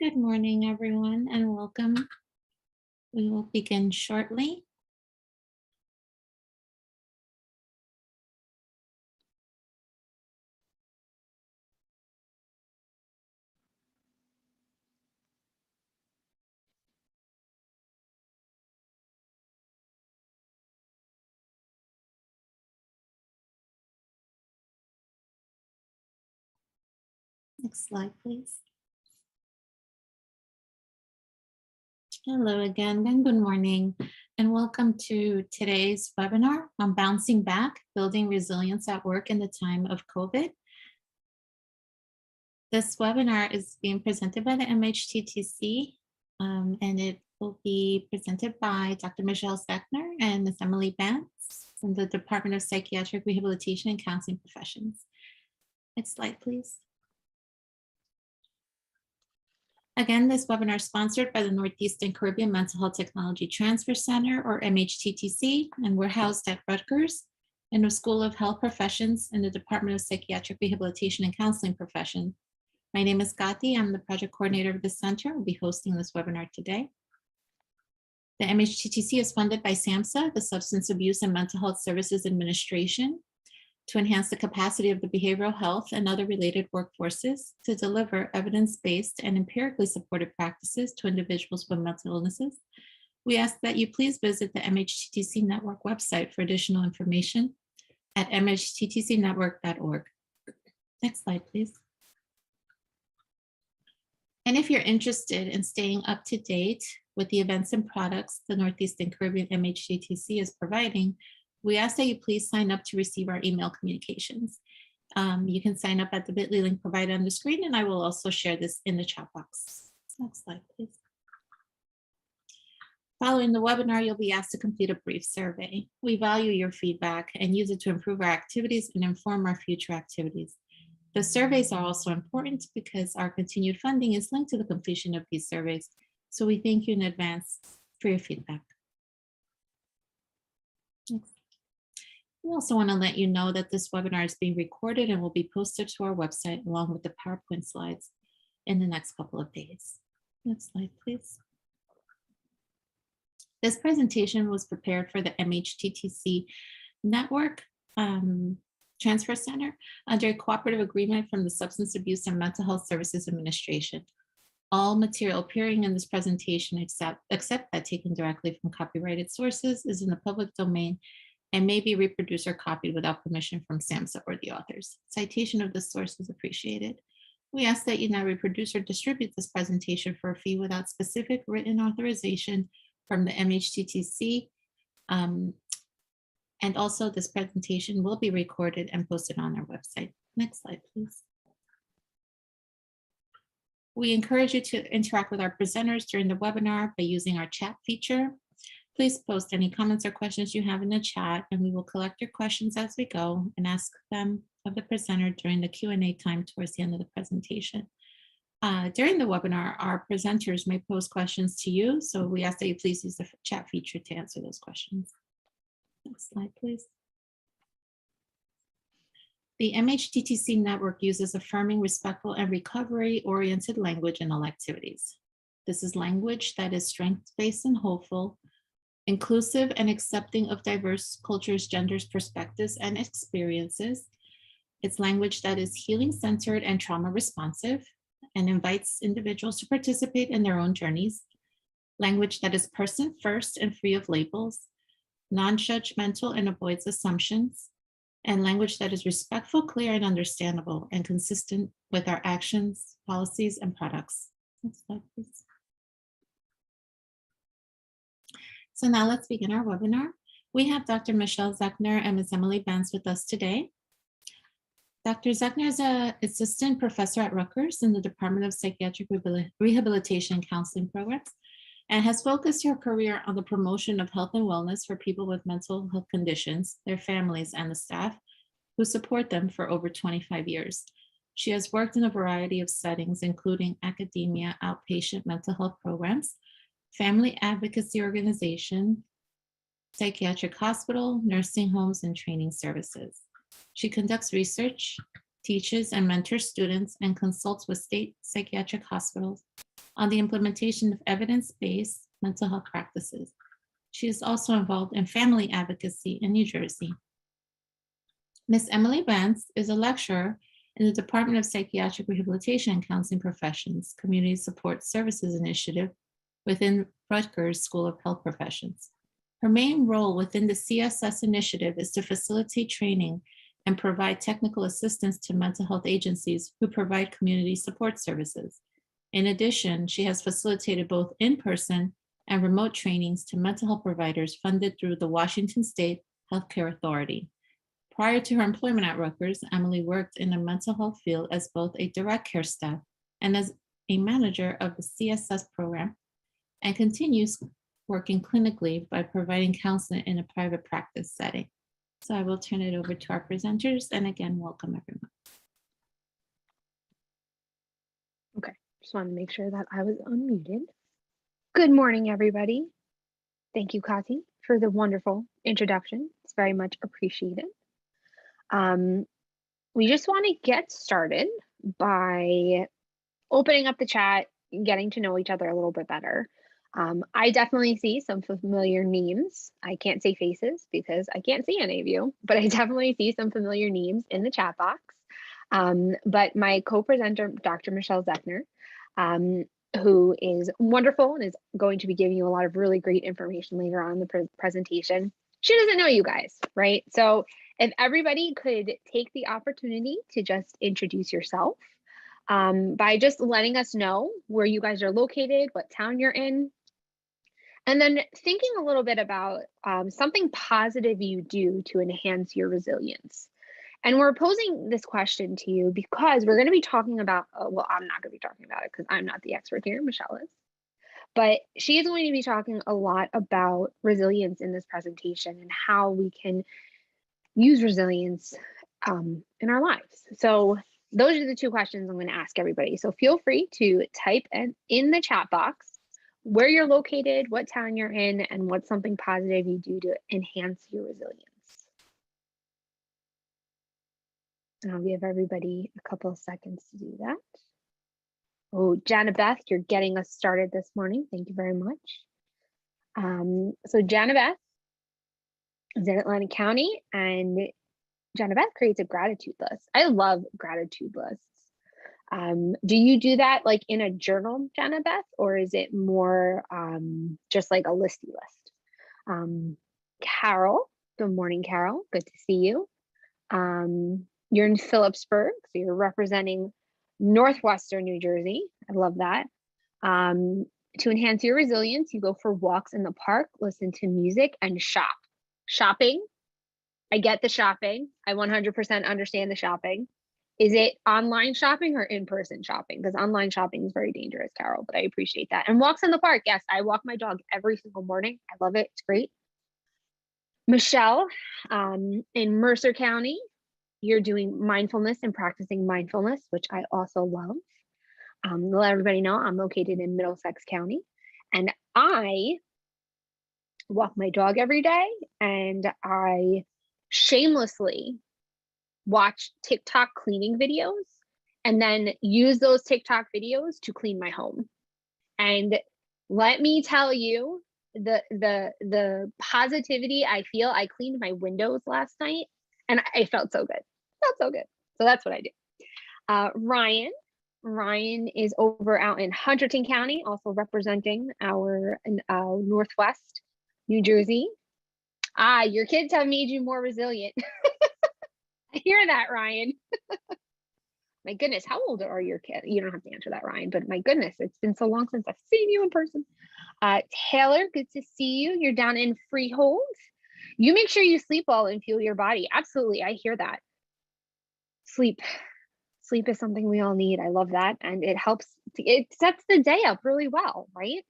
Good morning, everyone, and welcome. We will begin shortly. Next slide, please. Hello again, and good morning, and welcome to today's webinar on bouncing back, building resilience at work in the time of COVID. This webinar is being presented by the MHTTC, and it will be presented by Dr. Michelle Zechner and Ms. Emily Vance from the Department of Psychiatric Rehabilitation and Counseling Professions. Next slide, please. Again, this webinar is sponsored by the Northeast and Caribbean Mental Health Technology Transfer Center, or MHTTC, and we're housed at Rutgers in the School of Health Professions in the Department of Psychiatric Rehabilitation and Counseling Profession. My name is Gati. I'm the project coordinator of the center. I'll be hosting this webinar today. The MHTTC is funded by SAMHSA, the Substance Abuse and Mental Health Services Administration, to enhance the capacity of the behavioral health and other related workforces to deliver evidence-based and empirically supported practices to individuals with mental illnesses. We ask that you please visit the MHTTC Network website for additional information at mhttcnetwork.org. Next slide, please. And if you're interested in staying up to date with the events and products the Northeast and Caribbean MHTTC is providing, we ask that you please sign up to receive our email communications. You can sign up at the bit.ly link provided on the screen, and I will also share this in the chat box. Next slide, please. Following the webinar, you'll be asked to complete a brief survey. We value your feedback and use it to improve our activities and inform our future activities. The surveys are also important because our continued funding is linked to the completion of these surveys. So we thank you in advance for your feedback. Next. We also want to let you know that this webinar is being recorded and will be posted to our website along with the PowerPoint slides in the next couple of days. Next slide, please. This presentation was prepared for the MHTTC Network Transfer Center under a cooperative agreement from the Substance Abuse and Mental Health Services Administration. All material appearing in this presentation, except that taken directly from copyrighted sources, is in the public domain and may be reproduced or copied without permission from SAMHSA or the authors. Citation of the source is appreciated. We ask that you not reproduce or distribute this presentation for a fee without specific written authorization from the MHTTC. And also this presentation will be recorded and posted on our website. Next slide, please. We encourage you to interact with our presenters during the webinar by using our chat feature. Please post any comments or questions you have in the chat, and we will collect your questions as we go and ask them of the presenter during the Q&A time towards the end of the presentation. During the webinar, our presenters may pose questions to you, so we ask that you please use the chat feature to answer those questions. Next slide, please. The MHTTC network uses affirming, respectful, and recovery-oriented language in all activities. This is language that is strength-based and hopeful, inclusive and accepting of diverse cultures, genders, perspectives, and experiences. It's language that is healing-centered and trauma-responsive and invites individuals to participate in their own journeys. Language that is person-first and free of labels, non-judgmental and avoids assumptions, and language that is respectful, clear, and understandable, and consistent with our actions, policies, and products. Next slide, please. So now let's begin our webinar. We have Dr. Michelle Zechner and Ms. Emily Vance with us today. Dr. Zechner is an assistant professor at Rutgers in the Department of Psychiatric Rehabilitation and Counseling Programs, and has focused her career on the promotion of health and wellness for people with mental health conditions, their families, and the staff who support them for over 25 years. She has worked in a variety of settings, including academia, outpatient mental health programs, family advocacy organization, psychiatric hospital, nursing homes, and training services. She conducts research, teaches and mentors students, and consults with state psychiatric hospitals on the implementation of evidence-based mental health practices. She is also involved in family advocacy in New Jersey. Ms. Emily Vance is a lecturer in the Department of Psychiatric Rehabilitation and Counseling Professions Community Support Services Initiative within Rutgers School of Health Professions. Her main role within the CSS initiative is to facilitate training and provide technical assistance to mental health agencies who provide community support services. In addition, she has facilitated both in-person and remote trainings to mental health providers funded through the Washington State Healthcare Authority. Prior to her employment at Rutgers, Emily worked in the mental health field as both a direct care staff and as a manager of the CSS program, and continues working clinically by providing counseling in a private practice setting. So I will turn it over to our presenters, and again, welcome everyone. Okay, just wanted to make sure that I was unmuted. Good morning, everybody. Thank you, Kati, for the wonderful introduction. It's very much appreciated. We just want to get started by opening up the chat, getting to know each other a little bit better. I definitely see some familiar names. I can't say faces because I can't see any of you, but I definitely see some familiar names in the chat box. But my co-presenter, Dr. Michelle Zechner, who is wonderful and is going to be giving you a lot of really great information later on in the presentation. She doesn't know you guys, right? So if everybody could take the opportunity to just introduce yourself by just letting us know where you guys are located, what town you're in, and then thinking a little bit about something positive you do to enhance your resilience. And we're posing this question to you because we're going to be talking about, well, I'm not going to be talking about it because I'm not the expert here, Michelle is. But she is going to be talking a lot about resilience in this presentation and how we can use resilience in our lives. So those are the two questions I'm going to ask everybody. So feel free to type in the chat box where you're located, what town you're in, and what's something positive you do to enhance your resilience. And I'll give everybody a couple of seconds to do that. Oh, Jana Beth, you're getting us started this morning. Thank you very much. So Jana Beth is in Atlantic County, and Jana Beth creates a gratitude list. I love gratitude lists. Do you do that like in a journal, Jana Beth, or is it more just like a listy list? Carol, good morning, Carol. Good to see you. You're in Phillipsburg, so you're representing Northwestern New Jersey. I love that. To enhance your resilience, you go for walks in the park, listen to music, and shop. Shopping, I get the shopping. I 100% understand the shopping. Is it online shopping or in-person shopping? Because online shopping is very dangerous, Carol, but I appreciate that. And walks in the park, yes, I walk my dog every single morning. I love it, it's great. Michelle, in Mercer County, you're doing mindfulness and practicing mindfulness, which I also love. Let everybody know I'm located in Middlesex County, and I walk my dog every day, and I shamelessly watch TikTok cleaning videos and then use those TikTok videos to clean my home. And let me tell you, the positivity I feel. I cleaned my windows last night and I felt so good. Felt so good. So that's what I do. Ryan is over out in Hunterdon County, also representing our Northwest New Jersey. Your kids have made you more resilient. I hear that, Ryan. My goodness, how old are your kids? You don't have to answer that, Ryan, but my goodness, it's been so long since I've seen you in person. Taylor, good to see you. You're down in Freehold. You make sure you sleep well and fuel your body. Absolutely, I hear that. Sleep is something we all need. I love that. And it helps, it sets the day up really well, right?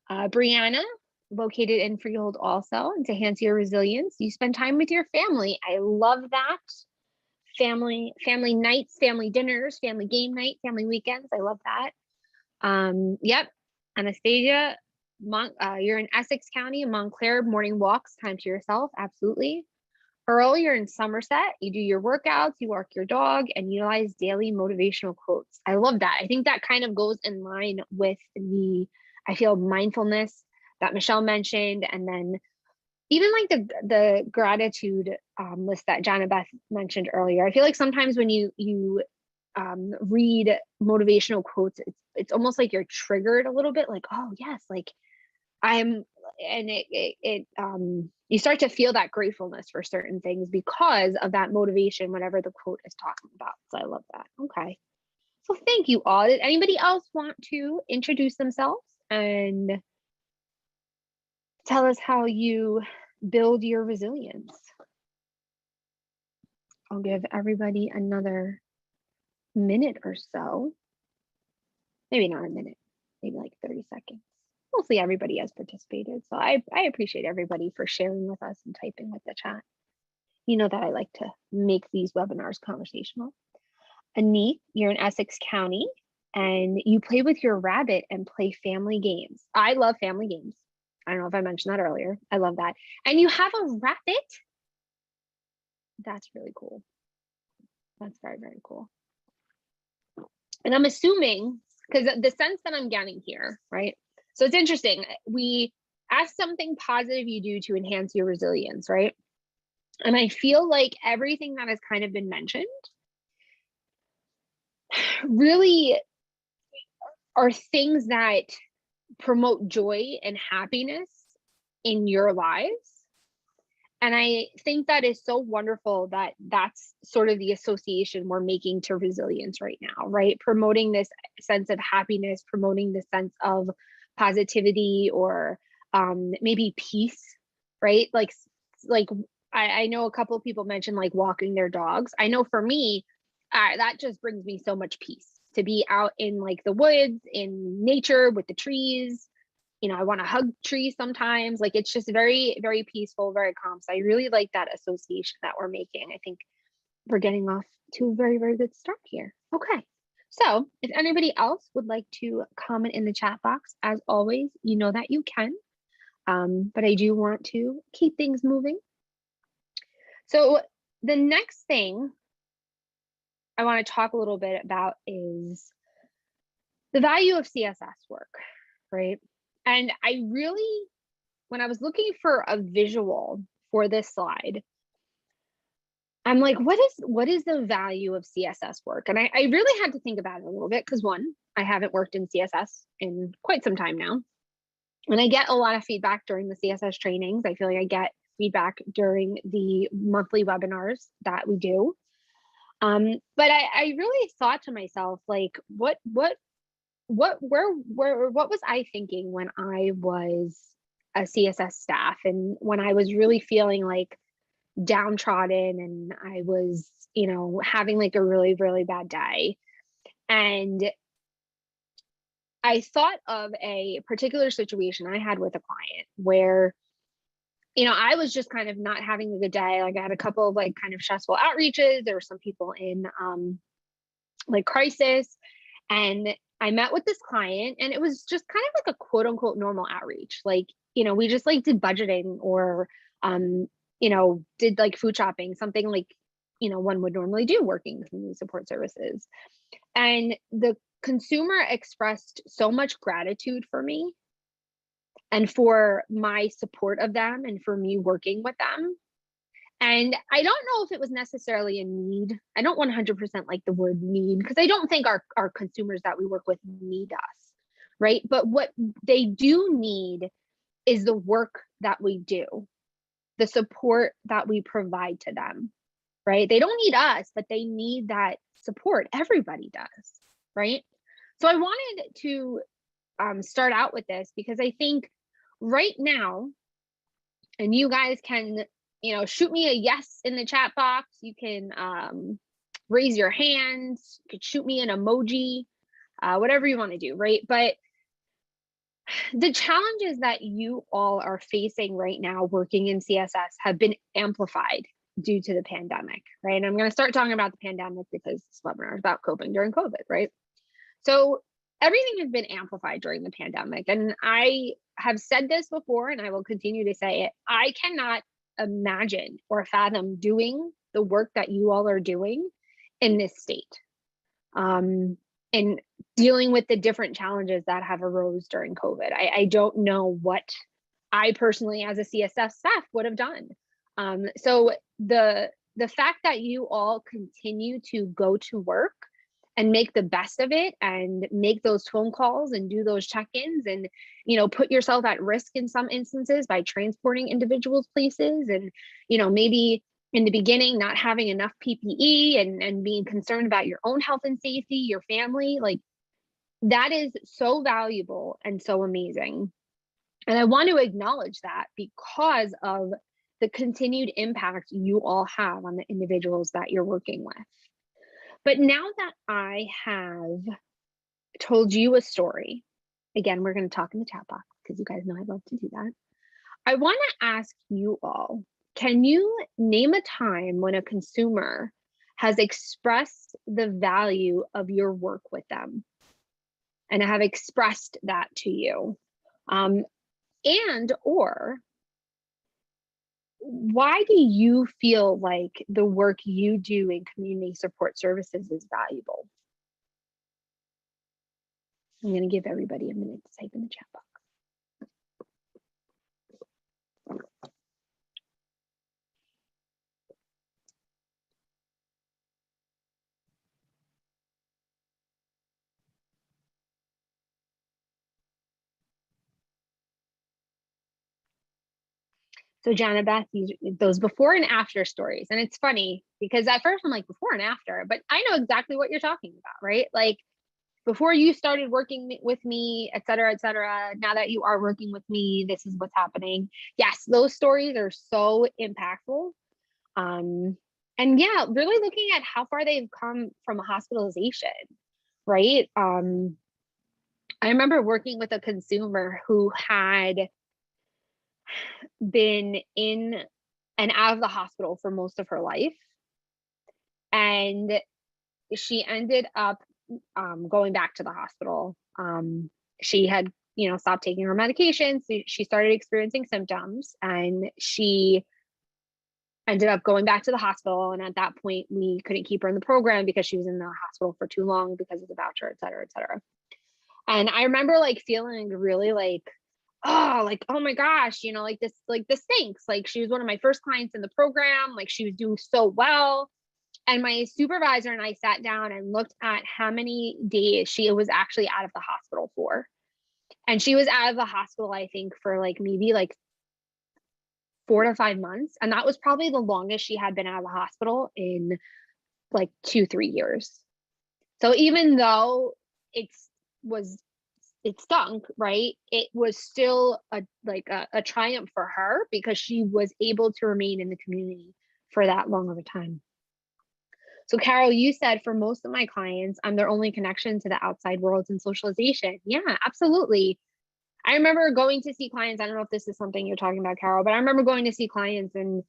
Brianna, located in Freehold also, and to enhance your resilience, you spend time with your family. I love that. Family nights, family dinners, family game night, family weekends. I love that. Yep. Anastasia, you're in Essex County, Montclair, morning walks, time to yourself. Absolutely. Pearl, you're in Somerset. You do your workouts, you walk your dog, and utilize daily motivational quotes. I love that. I think that kind of goes in line with I feel, mindfulness that Michelle mentioned, and then even like the gratitude list that Jana Beth mentioned earlier. I feel like sometimes when you read motivational quotes, it's almost like you're triggered a little bit, like, oh yes, like I'm, and you start to feel that gratefulness for certain things because of that motivation, whatever the quote is talking about. So I love that. Okay. So thank you all. Did anybody else want to introduce themselves and tell us how you build your resilience? I'll give everybody another minute or so. Maybe not a minute, maybe like 30 seconds. Mostly everybody has participated. So I appreciate everybody for sharing with us and typing with the chat. You know that I like to make these webinars conversational. Aneet, you're in Essex County and you play with your rabbit and play family games. I love family games. I don't know if I mentioned that earlier. I love that. And you have a rabbit? That's really cool. That's very, very cool. And I'm assuming, because the sense that I'm getting here, right? So it's interesting. We ask something positive you do to enhance your resilience, right? And I feel like everything that has kind of been mentioned really are things that promote joy and happiness in your lives. And I think that is so wonderful that that's sort of the association we're making to resilience right now, right? Promoting this sense of happiness, promoting the sense of positivity, or maybe peace, right? Like I know a couple of people mentioned like walking their dogs. I know for me, that just brings me so much peace to be out in like the woods, in nature with the trees. You know, I want to hug trees sometimes. Like it's just very, very peaceful, very calm. So I really like that association that we're making. I think we're getting off to a very, very good start here. Okay. So if anybody else would like to comment in the chat box, as always, you know that you can. But I do want to keep things moving. So the next thing I want to talk a little bit about is the value of CSS work, right? And I really, when I was looking for a visual for this slide, I'm like, what is the value of CSS work? And I really had to think about it a little bit because one, I haven't worked in CSS in quite some time now. And I get a lot of feedback during the CSS trainings. I feel like I get feedback during the monthly webinars that we do. But I really thought to myself, like, what was I thinking when I was a CSS staff and when I was really feeling like downtrodden and I was, you know, having like a really, really bad day. And I thought of a particular situation I had with a client where, you know, I was just kind of not having a good day. Like I had a couple of like kind of stressful outreaches. There were some people in like crisis, and I met with this client and it was just kind of like a quote unquote normal outreach. Like, you know, we just like did budgeting or, you know, did like food shopping, something like, you know, one would normally do working with community support services. And the consumer expressed so much gratitude for me and for my support of them and for me working with them. And I don't know if it was necessarily a need. I don't 100% like the word need because I don't think our consumers that we work with need us, right? But what they do need is the work that we do, the support that we provide to them, right? They don't need us, but they need that support. Everybody does, right? So I wanted to start out with this because I think right now, and you guys can, you know, shoot me a yes in the chat box. You can raise your hands. You could shoot me an emoji, whatever you want to do, right? But the challenges that you all are facing right now working in CSS have been amplified due to the pandemic, right? And I'm going to start talking about the pandemic because this webinar is about coping during COVID, right? So everything has been amplified during the pandemic. And I have said this before, and I will continue to say it. I cannot imagine or fathom doing the work that you all are doing in this state. And dealing with the different challenges that have arose during COVID. I don't know what I personally, as a CSS staff, would have done. So the fact that you all continue to go to work and make the best of it and make those phone calls and do those check-ins and, put yourself at risk in some instances by transporting individuals places and, maybe in the beginning not having enough PPE and being concerned about your own health and safety, your family, like that is so valuable and so amazing. And I want to acknowledge that because of the continued impact you all have on the individuals that you're working with. But now that I have told you a story, again, we're going to talk in the chat box because you guys know I love to do that. I want to ask you all, can you name a time when a consumer has expressed the value of your work with them and have expressed that to you? And or why do you feel like the work you do in community support services is valuable? I'm going to give everybody a minute to type in the chat box. So Jana Beth, those before and after stories. And it's funny because at first I'm like before and after, but I know exactly what you're talking about, right? Like before you started working with me, et cetera, now that you are working with me, this is what's happening. Yes, those stories are so impactful. And yeah, really looking at how far they've come from a hospitalization, right? I remember working with a consumer who had been in and out of the hospital for most of her life. And she ended up going back to the hospital. She had, stopped taking her medications. She started experiencing symptoms and she ended up going back to the hospital. And at that point, we couldn't keep her in the program because she was in the hospital for too long because of the voucher, et cetera, et cetera. And I remember like feeling really like, oh my gosh, this stinks. Like she was one of my first clients in the program. Like she was doing so well. And my supervisor and I sat down and looked at how many days she was actually out of the hospital for. And she was out of the hospital, I think, for like maybe like 4 to 5 months. And that was probably the longest she had been out of the hospital in like 2-3 years. So even though it stunk, right? It was still a triumph for her because she was able to remain in the community for that long of a time. So Carol, you said for most of my clients, I'm their only connection to the outside world and socialization. Yeah, absolutely. I remember going to see clients. I don't know if this is something you're talking about, Carol, but I remember going to see clients and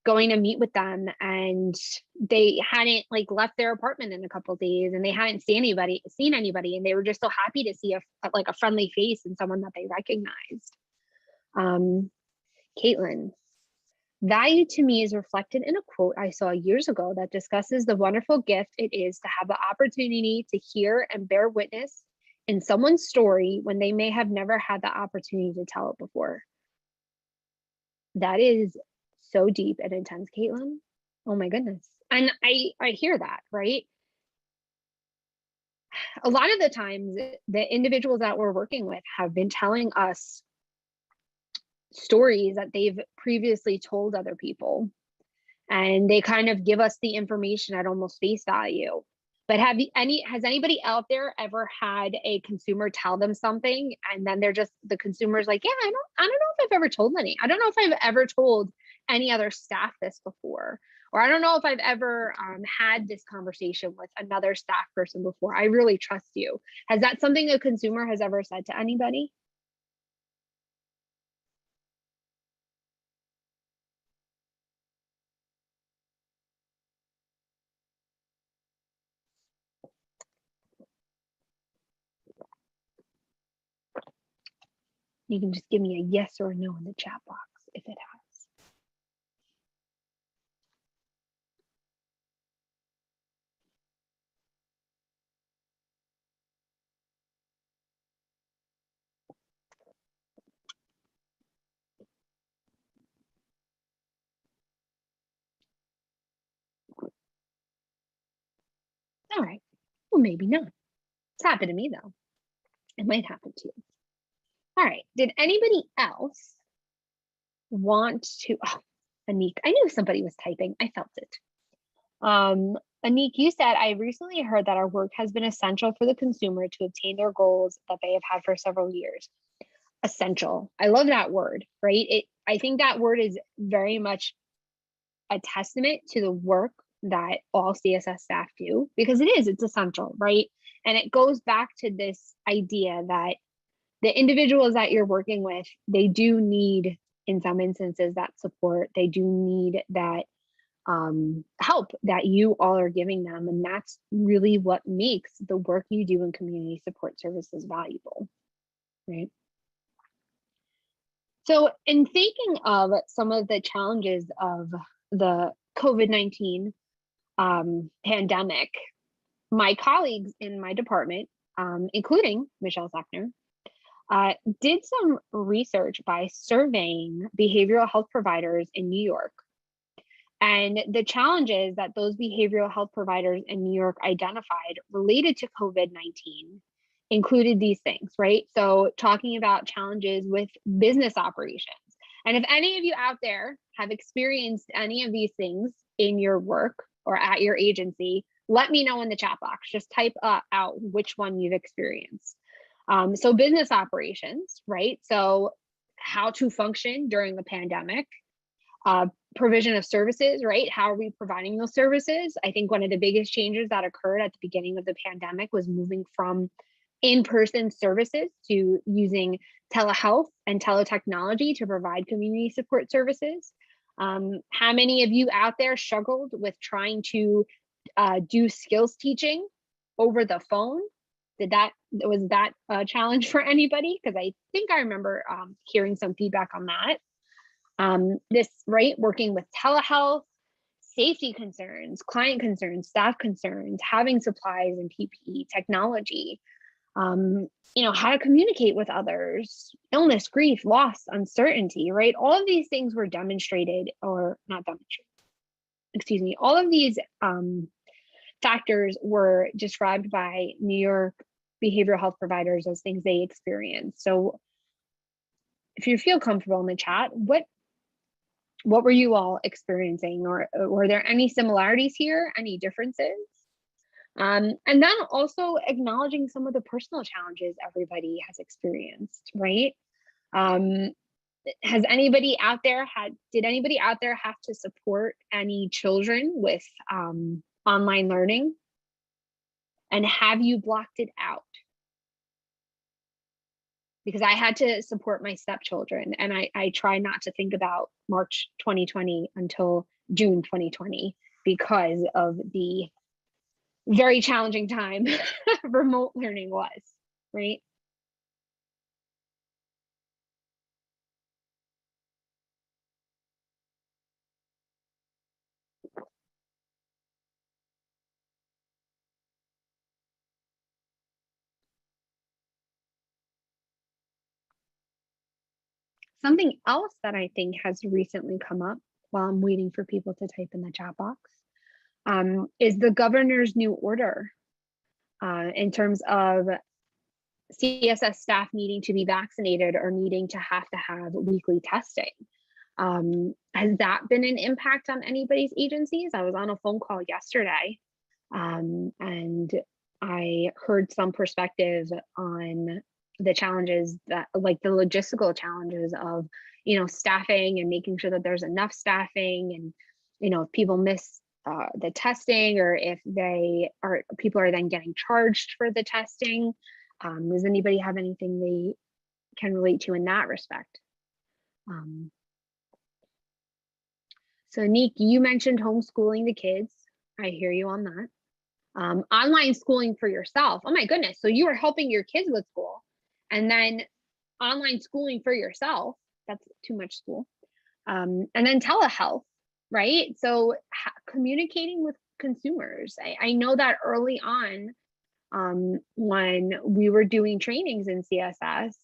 going to meet with them, and they hadn't like left their apartment in a couple of days, and they hadn't seen anybody, and they were just so happy to see a friendly face and someone that they recognized. Caitlin, value to me is reflected in a quote I saw years ago that discusses the wonderful gift it is to have the opportunity to hear and bear witness in someone's story when they may have never had the opportunity to tell it before. That is so deep and intense, Caitlin. Oh my goodness. And I hear that, right? A lot of the times the individuals that we're working with have been telling us stories that they've previously told other people, and they kind of give us the information at almost face value. But has anybody out there ever had a consumer tell them something and then the consumer's like, yeah, I don't know if I've ever told any. I don't know if I've ever told any other staff this before, or I don't know if I've ever had this conversation with another staff person before. I really trust you. Has that something a consumer has ever said to anybody? You can just give me a yes or a no in the chat box if it has. All right. Well, maybe not. It's happened to me though. It might happen to you. All right. Did anybody else want to? Oh, Anik, I knew somebody was typing. I felt it. Anik, you said, I recently heard that our work has been essential for the consumer to obtain their goals that they have had for several years. Essential. I love that word, right? I think that word is very much a testament to the work that all CSS staff do, because it's essential, right? And it goes back to this idea that the individuals that you're working with, they do need, in some instances, that support. They do need that help that you all are giving them. And that's really what makes the work you do in community support services valuable, right? So in thinking of some of the challenges of the COVID-19 pandemic, my colleagues in my department, including Michelle Sackner, did some research by surveying behavioral health providers in New York. And the challenges that those behavioral health providers in New York identified related to COVID-19 included these things, right? So talking about challenges with business operations. And if any of you out there have experienced any of these things in your work or at your agency, let me know in the chat box. Just type out which one you've experienced. So business operations, right? So how to function during the pandemic, provision of services, right? How are we providing those services? I think one of the biggest changes that occurred at the beginning of the pandemic was moving from in-person services to using telehealth and teletechnology to provide community support services. How many of you out there struggled with trying to do skills teaching over the phone? Was that a challenge for anybody? Because I think I remember hearing some feedback on that. This, right, working with telehealth, safety concerns, client concerns, staff concerns, having supplies and PPE, technology, how to communicate with others, illness, grief, loss, uncertainty, right? All of these things were demonstrated, or not demonstrated, excuse me, all of these factors were described by New York behavioral health providers as things they experienced. So if you feel comfortable in the chat, what were you all experiencing, or were there any similarities here, any differences? And then also acknowledging some of the personal challenges everybody has experienced, right? Did anybody out there have to support any children with online learning? And have you blocked it out? Because I had to support my stepchildren, and I try not to think about March 2020 until June 2020 because of the very challenging time remote learning was, right? Something else that I think has recently come up while I'm waiting for people to type in the chat box is the governor's new order in terms of CSS staff needing to be vaccinated or needing to have weekly testing. Has that been an impact on anybody's agencies? I was on a phone call yesterday and I heard some perspective on the challenges that, like the logistical challenges of, staffing and making sure that there's enough staffing, and, if people miss the testing, or if people are then getting charged for the testing. Does anybody have anything they can relate to in that respect? So Nick, you mentioned homeschooling the kids. I hear you on that. Online schooling for yourself. Oh my goodness. So you are helping your kids with school, and then online schooling for yourself. That's too much school. And then telehealth, right? So communicating with consumers. I know that early on, when we were doing trainings in CSS,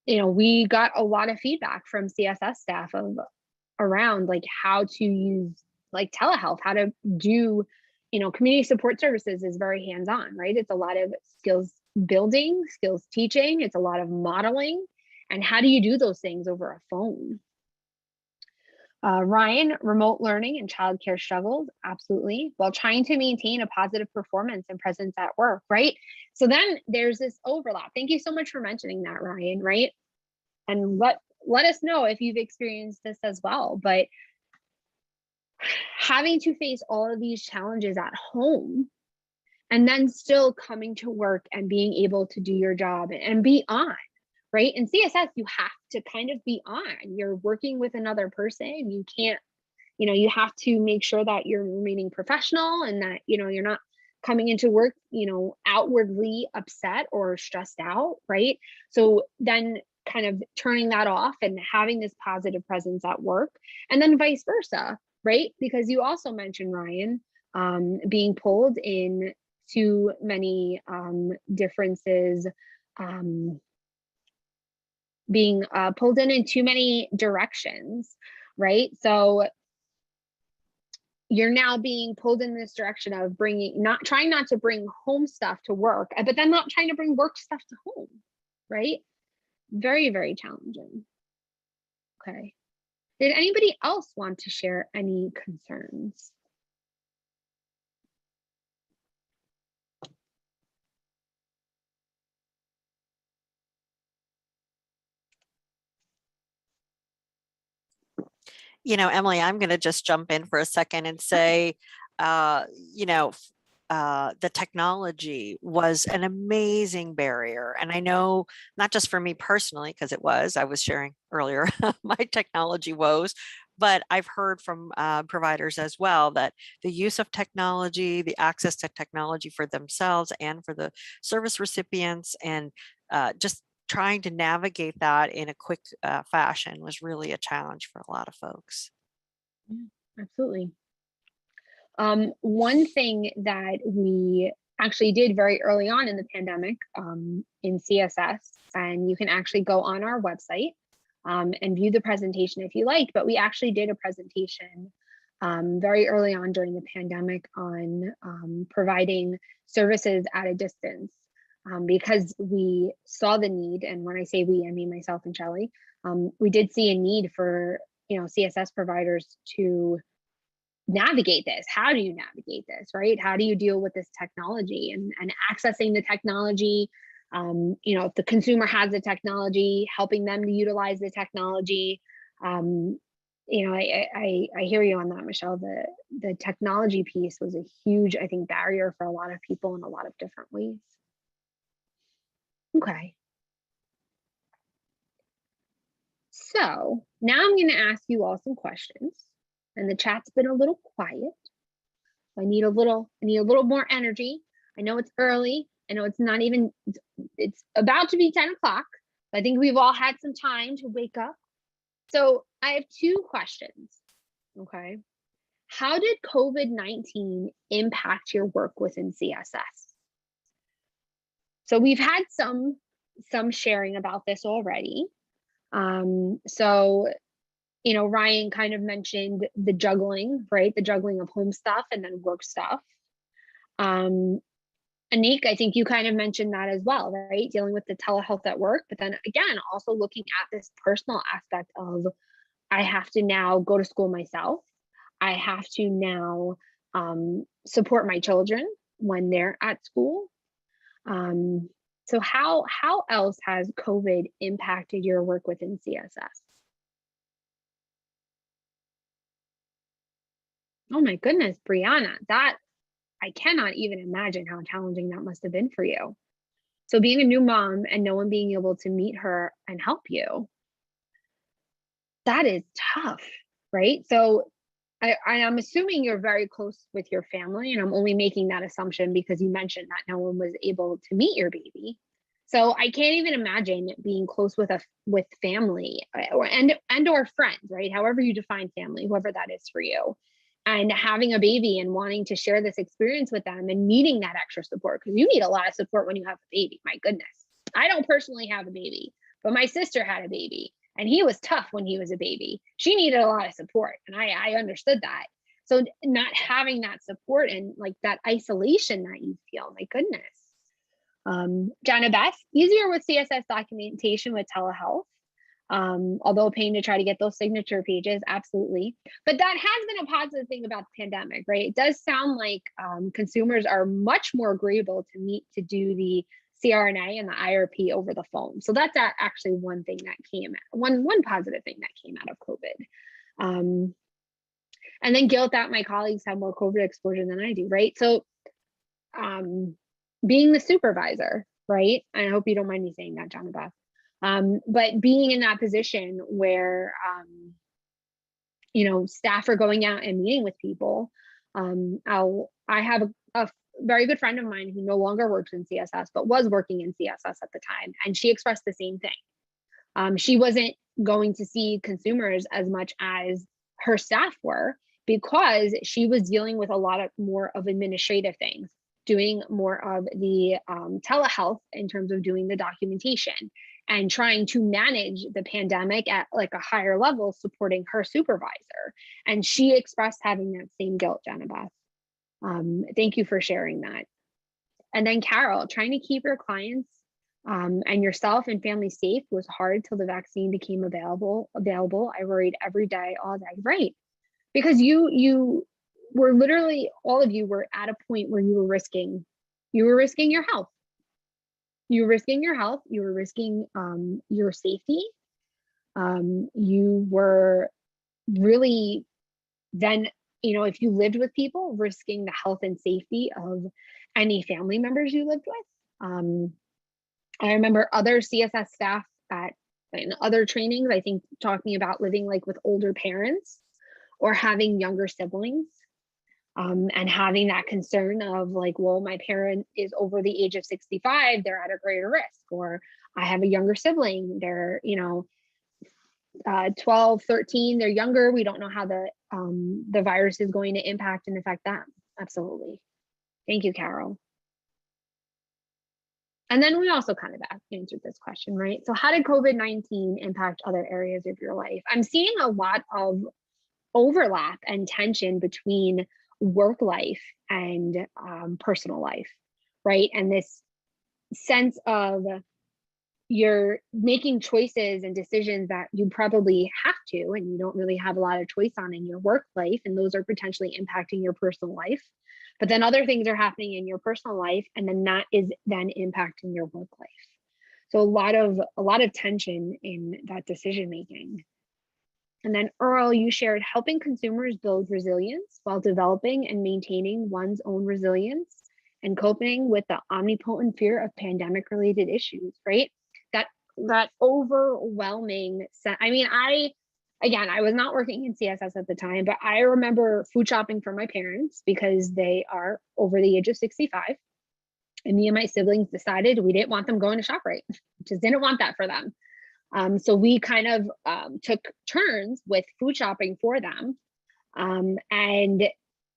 we got a lot of feedback from CSS staff around like how to use like telehealth, how to do community support services is very hands-on, right? It's a lot of skills building, skills teaching, it's a lot of modeling. And how do you do those things over a phone? Ryan, remote learning and childcare struggles, absolutely, while trying to maintain a positive performance and presence at work, right? So then there's this overlap. Thank you so much for mentioning that, Ryan, right? And let us know if you've experienced this as well. But having to face all of these challenges at home and then still coming to work and being able to do your job and be on, right? In CSS, you have to kind of be on. You're working with another person. You can't, you have to make sure that you're remaining professional and that, you're not coming into work, outwardly upset or stressed out, right? So then kind of turning that off and having this positive presence at work, and then vice versa, right? Because you also mentioned, Ryan, being pulled in too many differences, being pulled in too many directions, right? So you're now being pulled in this direction of trying not to bring home stuff to work, but then not trying to bring work stuff to home, right? Very, very challenging. Okay. Did anybody else want to share any concerns? Emily, I'm going to just jump in for a second and say, the technology was an amazing barrier. And I know not just for me personally, because I was sharing earlier my technology woes, but I've heard from providers as well that the use of technology, the access to technology for themselves and for the service recipients, and just trying to navigate that in a quick fashion was really a challenge for a lot of folks. Yeah, absolutely. One thing that we actually did very early on in the pandemic in CSS, and you can actually go on our website and view the presentation if you like, but we actually did a presentation very early on during the pandemic on providing services at a distance. Because we saw the need, and when I say we, I mean myself and Shelley, we did see a need for CSS providers to navigate this. How do you navigate this, right? How do you deal with this technology and accessing the technology? If the consumer has the technology, helping them to utilize the technology. I hear you on that, Michelle. The technology piece was a huge, I think, barrier for a lot of people in a lot of different ways. Okay. So now I'm going to ask you all some questions, and the chat's been a little quiet. I need a little more energy. I know it's early. I know it's about to be 10 o'clock. I think we've all had some time to wake up. So I have two questions. Okay. How did COVID-19 impact your work within CSS? So we've had some sharing about this already. Ryan kind of mentioned the juggling, right? The juggling of home stuff and then work stuff. Anik, I think you kind of mentioned that as well, right? Dealing with the telehealth at work, but then again, also looking at this personal aspect of, I have to now go to school myself. I have to now support my children when they're at school. So how else has COVID impacted your work within CSS? Oh my goodness, Brianna, that I cannot even imagine how challenging that must have been for you. So being a new mom and no one being able to meet her and help you, that is tough, right? So I'm assuming you're very close with your family, and I'm only making that assumption because you mentioned that no one was able to meet your baby. So I can't even imagine being close with family or friends, right? However you define family, whoever that is for you, and having a baby and wanting to share this experience with them and needing that extra support, because you need a lot of support when you have a baby. My goodness, I don't personally have a baby, but my sister had a baby. And he was tough when he was a baby. She needed a lot of support, and I understood that. So not having that support and like that isolation that you feel, my goodness. Jana Beth, easier with CSS documentation with telehealth. Although a pain to try to get those signature pages, absolutely. But that has been a positive thing about the pandemic, right? It does sound like consumers are much more agreeable to meet to do the CRNA and the IRP over the phone. So that's actually one thing that came, one positive thing that came out of COVID. And then guilt that my colleagues have more COVID exposure than I do, right? So being the supervisor, right? I hope you don't mind me saying that, Jana Beth. But being in that position where, you know, staff are going out and meeting with people. I have a very good friend of mine who no longer works in CSS, but was working in CSS at the time. And she expressed the same thing. She wasn't going to see consumers as much as her staff were because she was dealing with a lot more of administrative things, doing more of the telehealth in terms of doing the documentation and trying to manage the pandemic at like a higher level, supporting her supervisor. And she expressed having that same guilt, Jana Beth. Thank you for sharing that. And then Carol, trying to keep your clients and yourself and family safe was hard till the vaccine became available. I worried every day, all day, right? Because you were literally, all of you were at a point where you were risking your health. You were risking your health, you were risking your safety. You were really then, you know, if you lived with people, risking the health and safety of any family members you lived with. I remember other CSS staff in other trainings, I think talking about living like with older parents or having younger siblings. And having that concern of like, well, my parent is over the age of 65, they're at a greater risk, or I have a younger sibling, they're, you know, 12, 13, they're younger. We don't know how the virus is going to impact and affect them. Absolutely. Thank you, Carol. And then we also kind of answered this question, right? So how did COVID-19 impact other areas of your life? I'm seeing a lot of overlap and tension between work life and personal life, right? And this sense of you're making choices and decisions that you probably have to, and you don't really have a lot of choice on in your work life, and those are potentially impacting your personal life. But then other things are happening in your personal life, and then that is then impacting your work life. So a lot of tension in that decision making. And then Earl, you shared helping consumers build resilience while developing and maintaining one's own resilience and coping with the omnipotent fear of pandemic related issues, right? That overwhelming I mean, I was not working in CSS at the time, but I remember food shopping for my parents because they are over the age of 65. And me and my siblings decided we didn't want them going to ShopRite. Just didn't want that for them. So we kind of took turns with food shopping for them. And,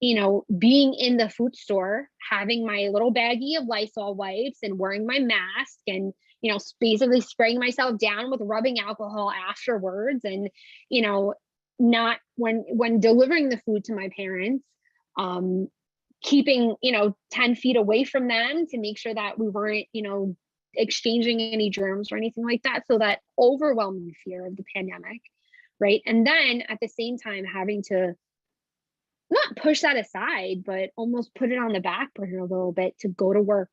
you know, being in the food store, having my little baggie of Lysol wipes and wearing my mask and, you know, basically spraying myself down with rubbing alcohol afterwards. And, you know, not when delivering the food to my parents, keeping, you know, 10 feet away from them to make sure that we weren't, you know, exchanging any germs or anything like that. So that overwhelming fear of the pandemic, right? And then at the same time, having to not push that aside, but almost put it on the back burner a little bit to go to work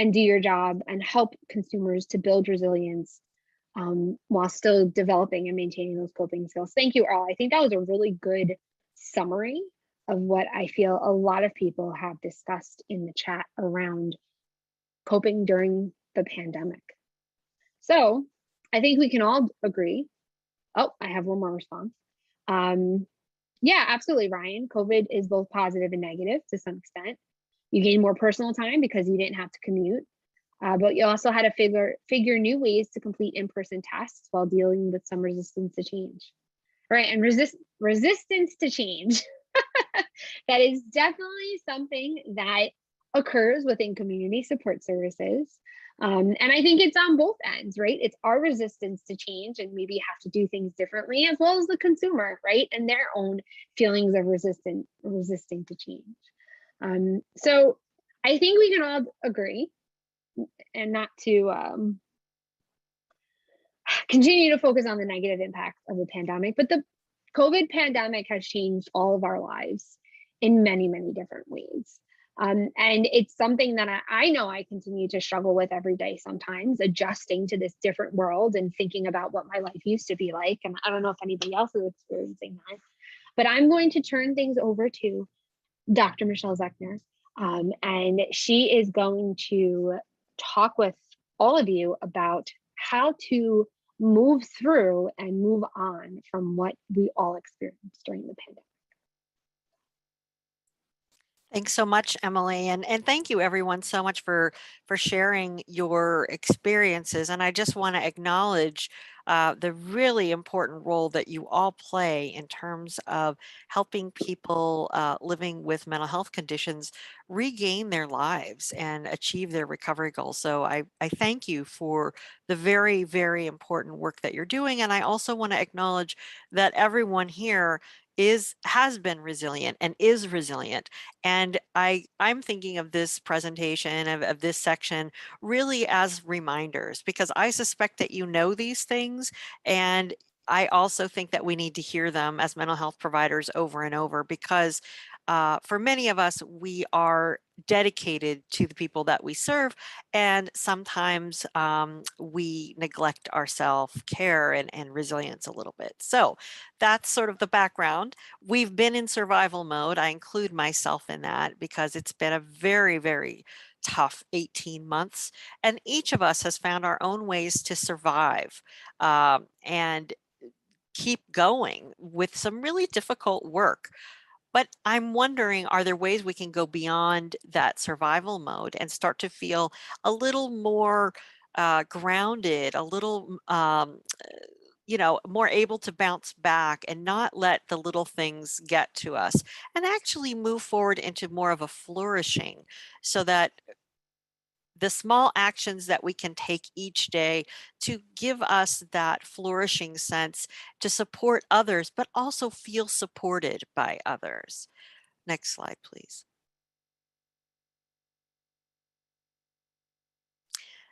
and do your job and help consumers to build resilience while still developing and maintaining those coping skills. Thank you, Earl. I think that was a really good summary of what I feel a lot of people have discussed in the chat around coping during the pandemic. So I think we can all agree. Oh, I have one more response. Yeah, absolutely, Ryan. COVID is both positive and negative to some extent. You gain more personal time because you didn't have to commute, but you also had to figure new ways to complete in-person tasks while dealing with some resistance to change. Right, and resistance to change. That is definitely something that occurs within community support services. And I think it's on both ends, right? It's our resistance to change and maybe have to do things differently, as well as the consumer, right? And their own feelings of resisting to change. So I think we can all agree, and not to continue to focus on the negative impacts of the pandemic, but the COVID pandemic has changed all of our lives in many, many different ways. And it's something that I know I continue to struggle with every day sometimes, adjusting to this different world and thinking about what my life used to be like. And I don't know if anybody else is experiencing that, but I'm going to turn things over to Dr. Michelle Zechner. And she is going to talk with all of you about how to move through and move on from what we all experienced during the pandemic. Thanks so much, Emily, and thank you everyone so much for sharing your experiences. And I just want to acknowledge the really important role that you all play in terms of helping people living with mental health conditions regain their lives and achieve their recovery goals. So I thank you for the very, very important work that you're doing. And I also want to acknowledge that everyone here has been resilient and is resilient. And I'm thinking of this presentation, of this section, really as reminders, because I suspect that you know these things. And I also think that we need to hear them as mental health providers over and over, because for many of us, we are dedicated to the people that we serve. And sometimes we neglect our self-care and resilience a little bit. So that's sort of the background. We've been in survival mode. I include myself in that because it's been a very, very tough 18 months. And each of us has found our own ways to survive and keep going with some really difficult work. But I'm wondering, are there ways we can go beyond that survival mode and start to feel a little more grounded, a little more able to bounce back and not let the little things get to us, and actually move forward into more of a flourishing, so that the small actions that we can take each day to give us that flourishing sense to support others, but also feel supported by others. Next slide, please.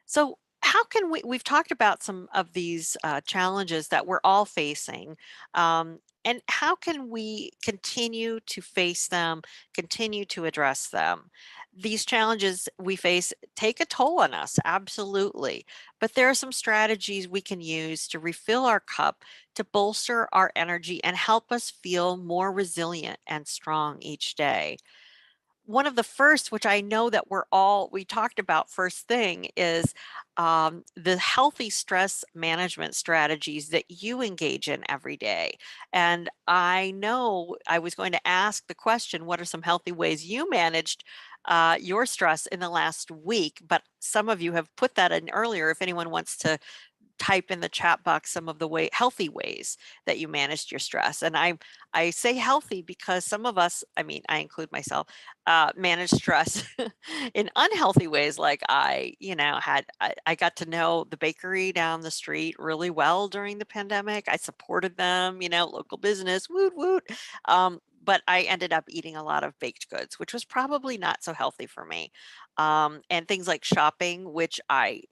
So how can we've talked about some of these challenges that we're all facing, and how can we continue to face them, continue to address them? These challenges we face take a toll on us, absolutely. But there are some strategies we can use to refill our cup, to bolster our energy and help us feel more resilient and strong each day. One of the first, which I know that we talked about first thing, is the healthy stress management strategies that you engage in every day. And I know I was going to ask the question, what are some healthy ways you managed your stress in the last week? But some of you have put that in earlier. If anyone wants to type in the chat box some of the healthy ways that you managed your stress. And I say healthy because some of us, I mean, I include myself, manage stress in unhealthy ways. Like I got to know the bakery down the street really well during the pandemic. I supported them, local business, woot woot. But I ended up eating a lot of baked goods, which was probably not so healthy for me. And things like shopping, which I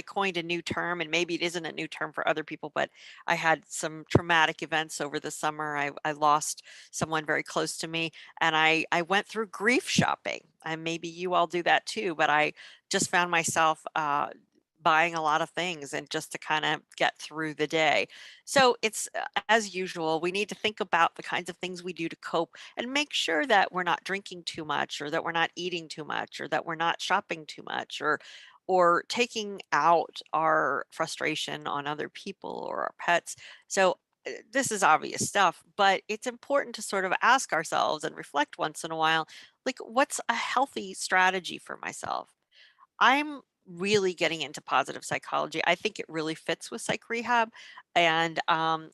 coined a new term, and maybe it isn't a new term for other people, but I had some traumatic events over the summer. I lost someone very close to me, and I went through grief shopping. And maybe you all do that too, but I just found myself buying a lot of things and just to kind of get through the day. So it's as usual, we need to think about the kinds of things we do to cope and make sure that we're not drinking too much, or that we're not eating too much, or that we're not shopping too much, or taking out our frustration on other people or our pets. So this is obvious stuff, but it's important to sort of ask ourselves and reflect once in a while, like, what's a healthy strategy for myself? I'm really getting into positive psychology. I think it really fits with psych rehab. And I'm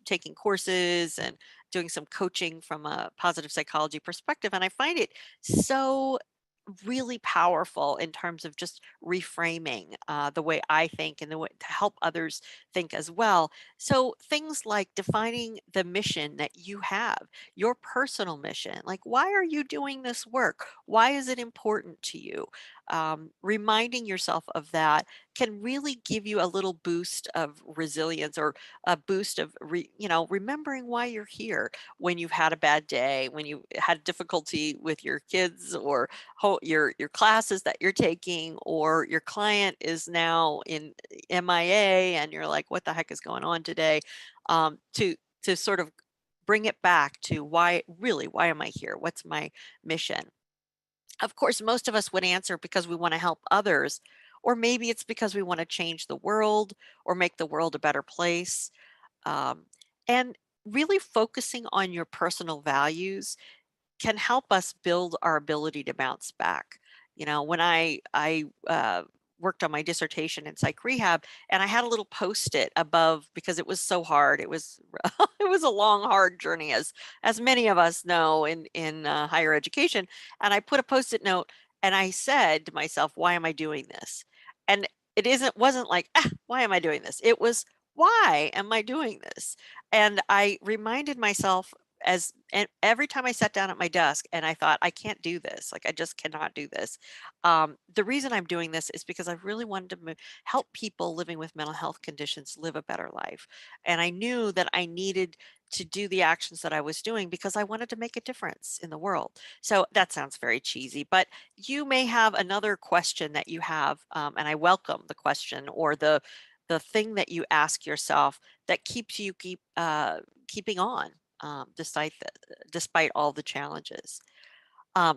taking courses and doing some coaching from a positive psychology perspective. And I find it so really powerful in terms of just reframing the way I think and the way to help others think as well. So things like defining the mission that you have, your personal mission, like why are you doing this work? Why is it important to you? Reminding yourself of that can really give you a little boost of resilience, or a boost of remembering why you're here when you've had a bad day, when you had difficulty with your kids, or your classes that you're taking, or your client is now in MIA and you're like, what the heck is going on today? To sort of bring it back to why am I here? What's my mission? Of course, most of us would answer because we want to help others, or maybe it's because we want to change the world or make the world a better place. Um, and really focusing on your personal values can help us build our ability to bounce back. When I worked on my dissertation in psych rehab, and I had a little post-it above because it was so hard. It was it was a long, hard journey, as many of us know in higher education. And I put a post-it note, and I said to myself, "Why am I doing this?" And it wasn't like, "Why am I doing this?" It was, "Why am I doing this?" And I reminded myself, and every time I sat down at my desk and I thought, I can't do this, like I just cannot do this. The reason I'm doing this is because I really wanted to help people living with mental health conditions live a better life. And I knew that I needed to do the actions that I was doing because I wanted to make a difference in the world. So that sounds very cheesy, but you may have another question that you have, and I welcome the question, or the thing that you ask yourself that keeps you keeping on, despite all the challenges.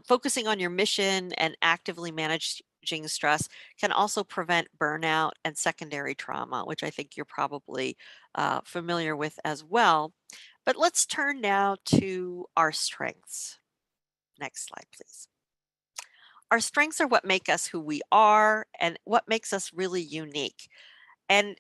Focusing on your mission and actively managing stress can also prevent burnout and secondary trauma, which I think you're probably familiar with as well. But let's turn now to our strengths. Next slide, please. Our strengths are what make us who we are and what makes us really unique. And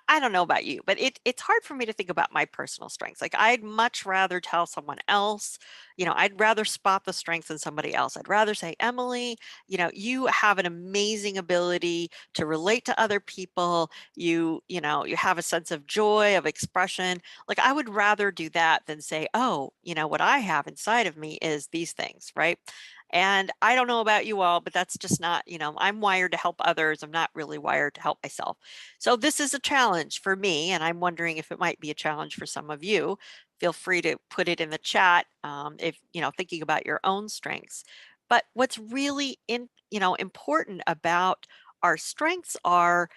I don't know about you, but it's hard for me to think about my personal strengths. Like I'd much rather tell someone else, I'd rather spot the strengths in somebody else. I'd rather say, Emily, you have an amazing ability to relate to other people. You have a sense of joy, of expression. Like I would rather do that than say, oh, what I have inside of me is these things, right? And I don't know about you all, but that's just not, I'm wired to help others. I'm not really wired to help myself. So this is a challenge for me, and I'm wondering if it might be a challenge for some of you. Feel free to put it in the chat, if thinking about your own strengths. But what's really important about our strengths are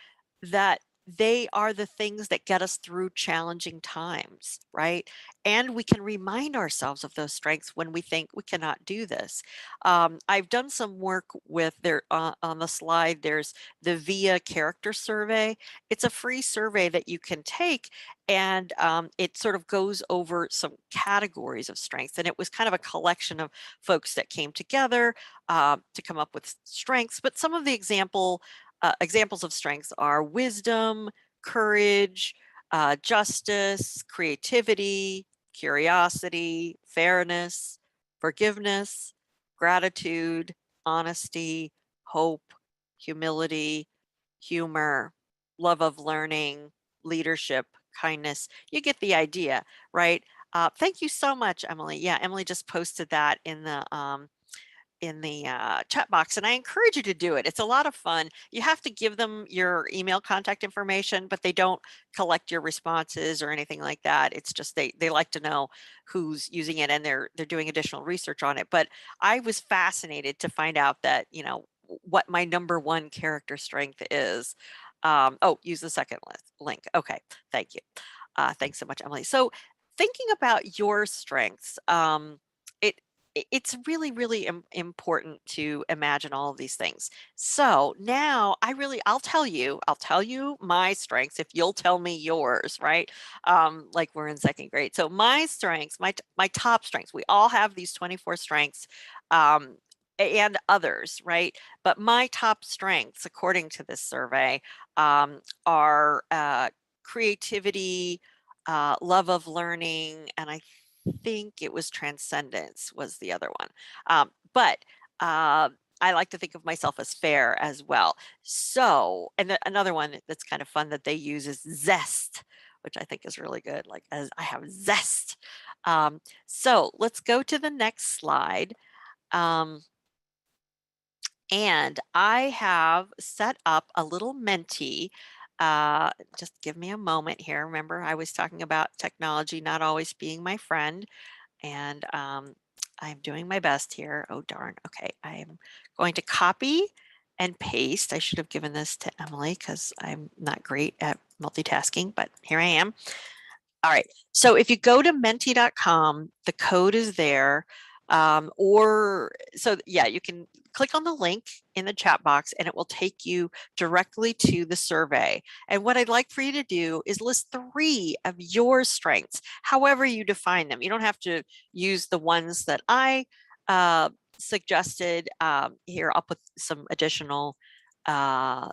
that they are the things that get us through challenging times, right? And we can remind ourselves of those strengths when we think we cannot do this. I've done some work with on the slide. There's the VIA character survey. It's a free survey that you can take, and it sort of goes over some categories of strengths. And it was kind of a collection of folks that came together to come up with strengths. But some of the examples of strengths are wisdom, courage, justice, creativity, curiosity, fairness, forgiveness, gratitude, honesty, hope, humility, humor, love of learning, leadership, kindness. You get the idea, right? Thank you so much, Emily. Yeah, Emily just posted that in the chat box, and I encourage you to do it. It's a lot of fun. You have to give them your email contact information, but they don't collect your responses or anything like that. It's just they like to know who's using it, and they're doing additional research on it. But I was fascinated to find out that what my number one character strength is. Oh, use the second link. Okay, thank you. Thanks so much, Emily. So thinking about your strengths, it it's really, really important to imagine all of these things. So now I'll tell you my strengths if you'll tell me yours, right? Like we're in second grade. So my strengths, my top strengths, we all have these 24 strengths, and others, right? But my top strengths, according to this survey, are creativity, love of learning, and I think it was transcendence was the other one. But I like to think of myself as fair as well. So, and another one that's kind of fun that they use is zest, which I think is really good. Like, as I have zest. So let's go to the next slide. And I have set up a little Menti. Just give me a moment here. Remember, I was talking about technology not always being my friend, and I'm doing my best here. Oh, darn. Okay, I am going to copy and paste. I should have given this to Emily because I'm not great at multitasking, but here I am. All right. So if you go to menti.com, the code is there. Yeah, you can click on the link in the chat box and it will take you directly to the survey. And what I'd like for you to do is list 3 of your strengths, however you define them. You don't have to use the ones that I suggested. Here, I'll put some additional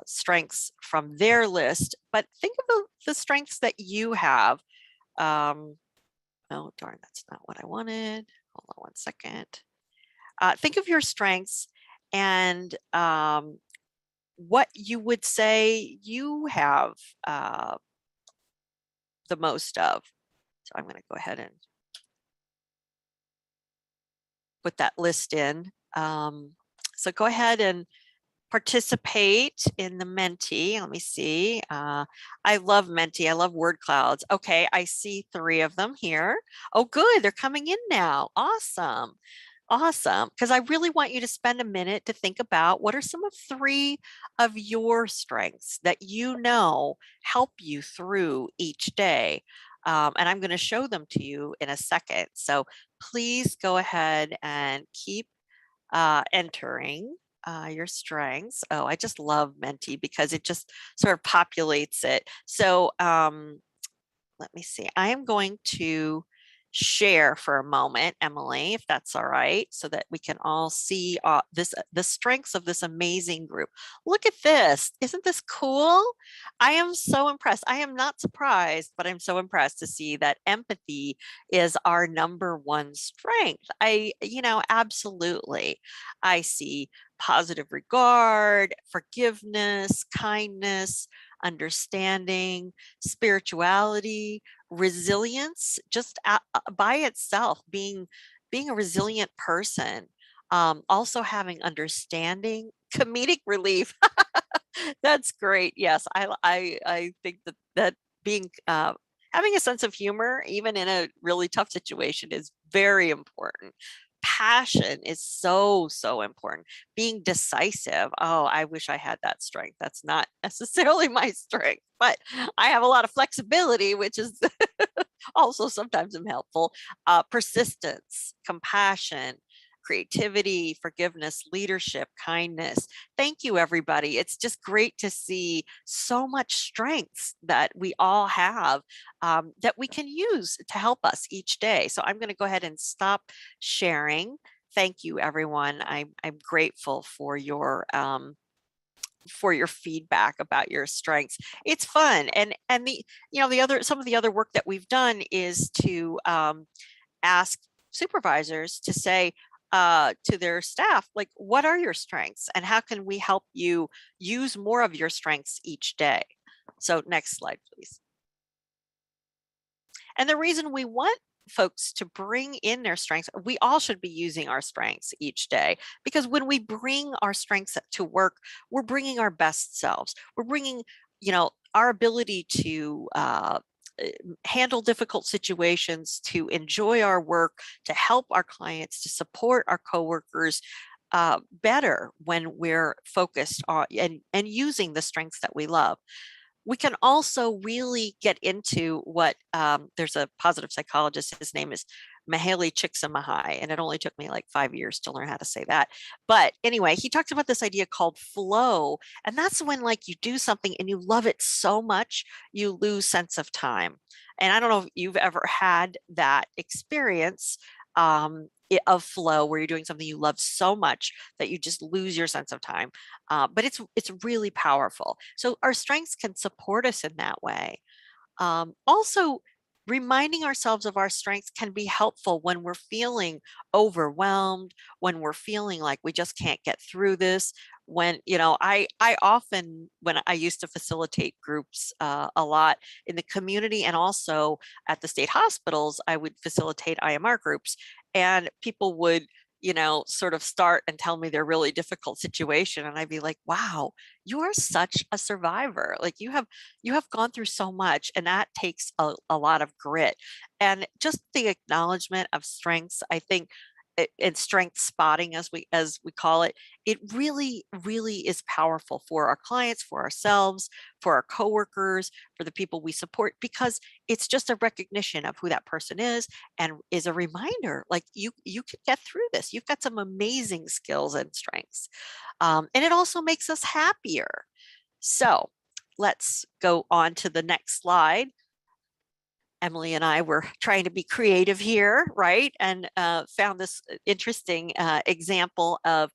strengths from their list, but think of the strengths that you have. Oh, darn, that's not what I wanted. Hold on one second. Think of your strengths and what you would say you have the most of. So I'm going to go ahead and put that list in. So go ahead and participate in the Menti. Let me see. I love Menti. I love word clouds. Okay, I see 3 of them here. Oh, good. They're coming in now. Awesome. Awesome. Because I really want you to spend a minute to think about what are some of 3 of your strengths that you know help you through each day. And I'm going to show them to you in a second. So please go ahead and keep entering your strengths. Oh, I just love Menti because it just sort of populates it. So let me see. I am going to share for a moment, Emily, if that's all right, so that we can all see the strengths of this amazing group. Look at this. Isn't this cool? I am so impressed. I am not surprised, but I'm so impressed to see that empathy is our #1 strength. Absolutely. I see positive regard, forgiveness, kindness, understanding, spirituality, resilience, just by itself, being a resilient person, also having understanding, comedic relief. That's great. Yes, I think that being having a sense of humor, even in a really tough situation, is very important. Passion is so important. Being decisive. Oh, I wish I had that strength. That's not necessarily my strength, but I have a lot of flexibility, which is also sometimes helpful. Persistence, compassion, creativity, forgiveness, leadership, kindness. Thank you, everybody. It's just great to see so much strengths that we all have that we can use to help us each day. So I'm going to go ahead and stop sharing. Thank you, everyone. I'm grateful for your feedback about your strengths. It's fun, and some of the other work that we've done is to ask supervisors to say to their staff, like, what are your strengths and how can we help you use more of your strengths each day? So next slide, please. And the reason we want folks to bring in their strengths, we all should be using our strengths each day, because when we bring our strengths to work, we're bringing our best selves. We're bringing, our ability to handle difficult situations, to enjoy our work, to help our clients, to support our coworkers better when we're focused on and using the strengths that we love. We can also really get into what there's a positive psychologist, his name is Mihaly Csikszentmihalyi, and it only took me like 5 years to learn how to say that. But anyway, he talks about this idea called flow, and that's when, like, you do something and you love it so much you lose sense of time. And I don't know if you've ever had that experience of flow, where you're doing something you love so much that you just lose your sense of time. But it's really powerful. So our strengths can support us in that way. Also, reminding ourselves of our strengths can be helpful when we're feeling overwhelmed, when we're feeling like we just can't get through this. When, I often, when I used to facilitate groups a lot in the community and also at the state hospitals, I would facilitate IMR groups, and people would, sort of start and tell me their really difficult situation. And I'd be like, wow, you are such a survivor. Like you have gone through so much, and that takes a lot of grit. And just the acknowledgement of strengths, I think, and strength spotting, as we call it, it really really is powerful for our clients, for ourselves, for our coworkers, for the people we support, because it's just a recognition of who that person is, and is a reminder like you can get through this. You've got some amazing skills and strengths, and it also makes us happier. So let's go on to the next slide. Emily and I were trying to be creative here, right? And found this interesting example of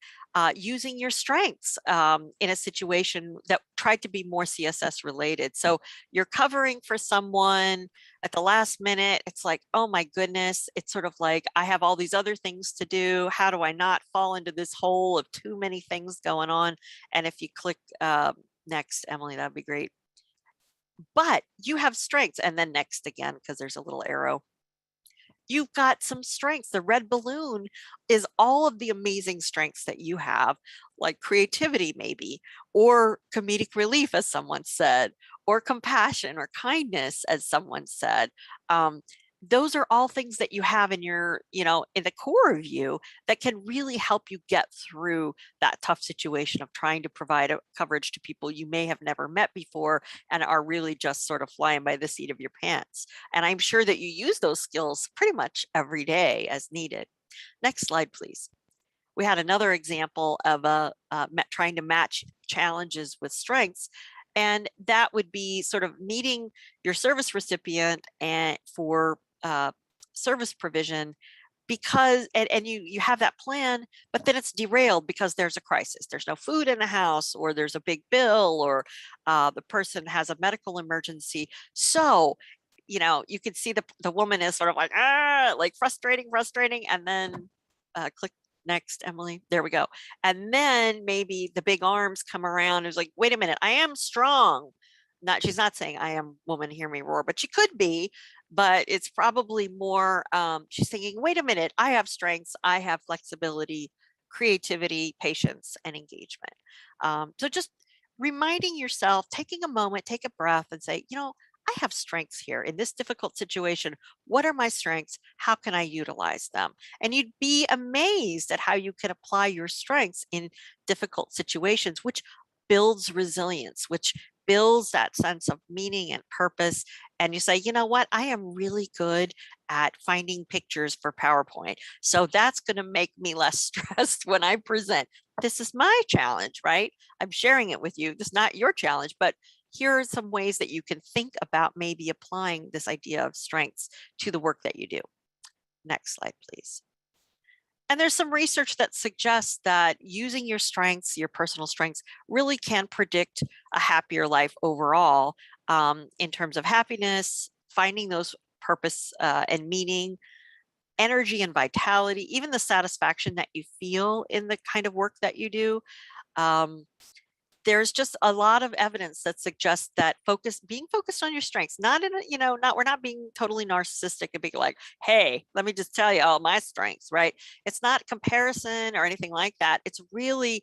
using your strengths in a situation that tried to be more CSS related. So you're covering for someone at the last minute. It's like, oh my goodness, it's sort of like, I have all these other things to do. How do I not fall into this hole of too many things going on? And if you click next, Emily, that'd be great. But you have strengths, and then next again, because there's a little arrow. You've got some strengths. The red balloon is all of the amazing strengths that you have, like creativity, maybe, or comedic relief, as someone said, or compassion or kindness, as someone said. Those are all things that you have in your, in the core of you that can really help you get through that tough situation of trying to provide a coverage to people you may have never met before and are really just sort of flying by the seat of your pants. And I'm sure that you use those skills pretty much every day as needed. Next slide, please. We had another example of trying to match challenges with strengths. And that would be sort of meeting your service recipient and for service provision, because and you have that plan, but then it's derailed because there's a crisis. There's no food in the house, or there's a big bill, or the person has a medical emergency. So you can see the woman is sort of like frustrating, and then click next, Emily. There we go. And then maybe the big arms come around and is like, wait a minute, I am strong. She's not saying I am woman, hear me roar, but she could be. But it's probably more, she's thinking, wait a minute, I have strengths, I have flexibility, creativity, patience, and engagement. So just reminding yourself, taking a moment, take a breath and say, I have strengths here in this difficult situation. What are my strengths? How can I utilize them? And you'd be amazed at how you can apply your strengths in difficult situations, which builds resilience, which builds that sense of meaning and purpose. And you say, you know what? I am really good at finding pictures for PowerPoint. So that's going to make me less stressed when I present. This is my challenge, right? I'm sharing it with you. This is not your challenge, but here are some ways that you can think about maybe applying this idea of strengths to the work that you do. Next slide, please. And there's some research that suggests that using your strengths, your personal strengths, really can predict a happier life overall, in terms of happiness, finding those purpose and meaning, energy and vitality, even the satisfaction that you feel in the kind of work that you do. There's just a lot of evidence that suggests that being focused on your strengths, not in a, we're not being totally narcissistic and being like, hey, let me just tell you all my strengths, right? It's not comparison or anything like that. It's really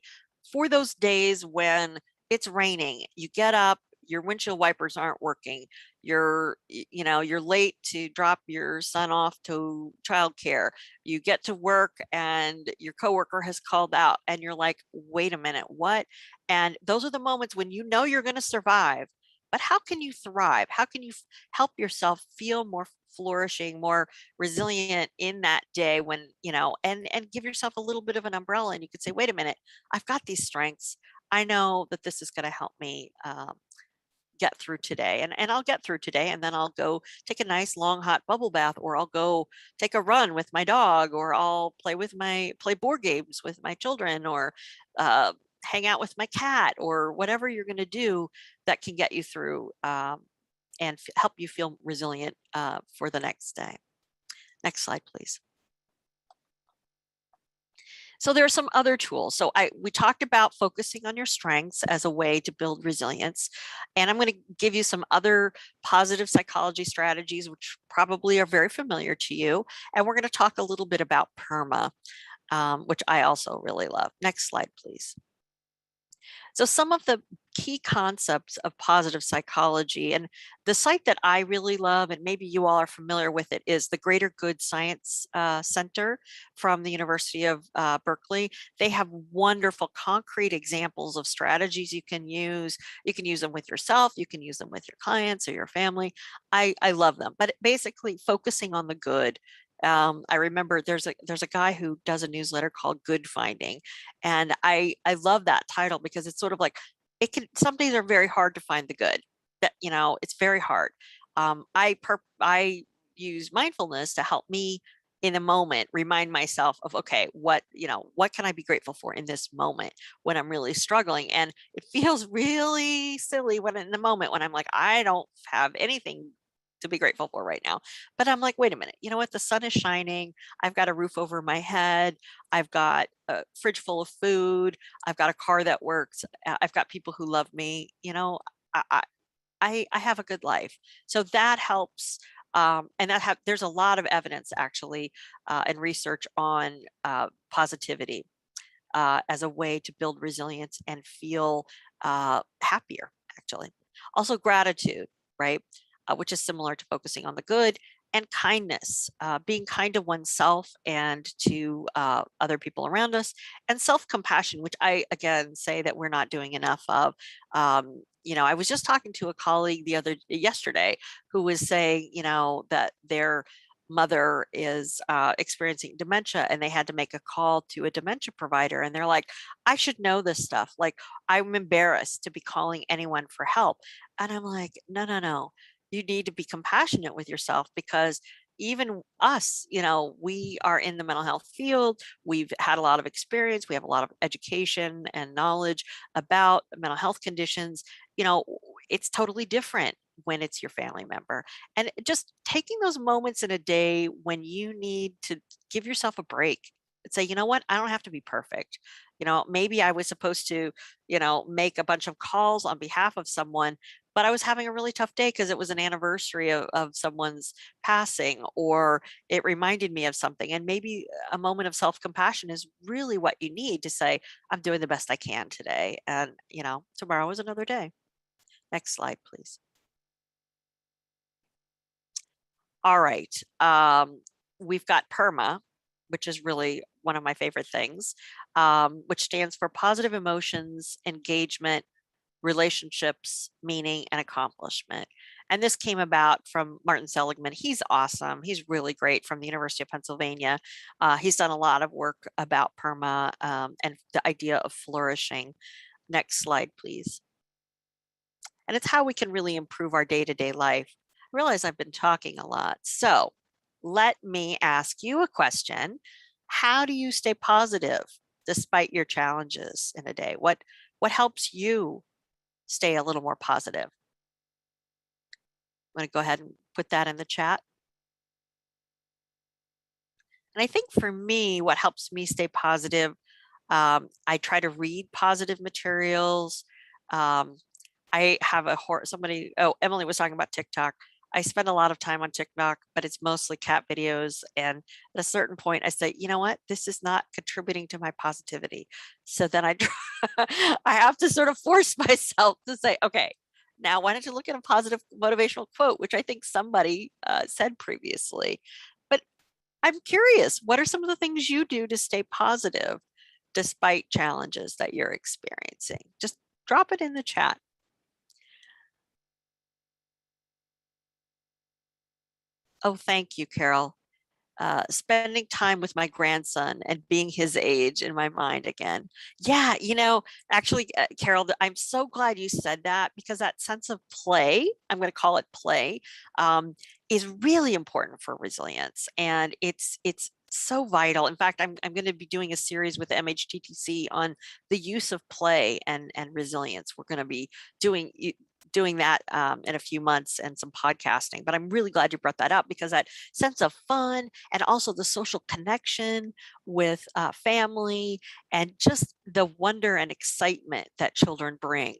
for those days when it's raining, you get up, your windshield wipers aren't working, you're late to drop your son off to childcare, you get to work and your coworker has called out and you're like, wait a minute, what? And those are the moments when you're going to survive, but how can you thrive? How can you help yourself feel more flourishing, more resilient in that day when, and give yourself a little bit of an umbrella, and you could say, wait a minute, I've got these strengths. I know that this is going to help me get through today, and I'll get through today, and then I'll go take a nice long hot bubble bath, or I'll go take a run with my dog, or I'll play board games with my children, or hang out with my cat, or whatever you're going to do that can get you through and help you feel resilient for the next day. Next slide, please. So there are some other tools. So we talked about focusing on your strengths as a way to build resilience. And I'm going to give you some other positive psychology strategies, which probably are very familiar to you. And we're going to talk a little bit about PERMA, which I also really love. Next slide, please. So some of the key concepts of positive psychology, and the site that I really love, and maybe you all are familiar with it, is the Greater Good Science Center from the University of Berkeley. They have wonderful concrete examples of strategies you can use. You can use them with yourself. You can use them with your clients or your family. I love them, but basically focusing on the good. I remember there's a guy who does a newsletter called Good Finding, and I love that title because it's sort of like some days are very hard to find the good. That it's very hard. I use mindfulness to help me in a moment remind myself of, okay, what can I be grateful for in this moment when I'm really struggling. And it feels really silly when in the moment when I'm like, I don't have anything to be grateful for right now. But I'm like, wait a minute, you know what? The sun is shining. I've got a roof over my head. I've got a fridge full of food. I've got a car that works. I've got people who love me. I have a good life. So that helps. And there's a lot of evidence actually and research on positivity as a way to build resilience and feel happier, actually. Also gratitude, right? Which is similar to focusing on the good, and kindness, being kind to oneself and to other people around us, and self-compassion, which I, again, say that we're not doing enough of. I was just talking to a colleague yesterday who was saying, that their mother is experiencing dementia and they had to make a call to a dementia provider, and they're like, I should know this stuff. Like, I'm embarrassed to be calling anyone for help. And I'm like, no. You need to be compassionate with yourself, because even us, we are in the mental health field. We've had a lot of experience. We have a lot of education and knowledge about mental health conditions. It's totally different when it's your family member. And just taking those moments in a day when you need to give yourself a break and say, you know what, I don't have to be perfect. Maybe I was supposed to, make a bunch of calls on behalf of someone, but I was having a really tough day because it was an anniversary of someone's passing, or it reminded me of something. And maybe a moment of self-compassion is really what you need to say, I'm doing the best I can today. And, tomorrow is another day. Next slide, please. All right. We've got PERMA, which is really one of my favorite things, which stands for positive emotions, engagement, relationships, meaning, and accomplishment. And this came about from Martin Seligman. He's awesome. He's really great, from the University of Pennsylvania. He's done a lot of work about PERMA and the idea of flourishing. Next slide, please. And it's how we can really improve our day-to-day life. I realize I've been talking a lot. So let me ask you a question. How do you stay positive despite your challenges in a day? What helps you stay a little more positive? I'm going to go ahead and put that in the chat. And I think for me, what helps me stay positive, I try to read positive materials. I have Emily was talking about TikTok. I spend a lot of time on TikTok, but it's mostly cat videos. And at a certain point, I say, you know what? This is not contributing to my positivity. So then I have to sort of force myself to say, okay, now why don't you look at a positive motivational quote, which I think somebody said previously. But I'm curious, what are some of the things you do to stay positive despite challenges that you're experiencing? Just drop it in the chat. Oh, thank you, Carol. Spending time with my grandson and being his age in my mind again. Yeah, actually, Carol, I'm so glad you said that, because that sense of play, I'm going to call it play, is really important for resilience. And it's so vital. In fact, I'm going to be doing a series with MHTTC on the use of play and resilience. We're going to be doing doing that in a few months and some podcasting. But I'm really glad you brought that up, because that sense of fun and also the social connection with family and just the wonder and excitement that children bring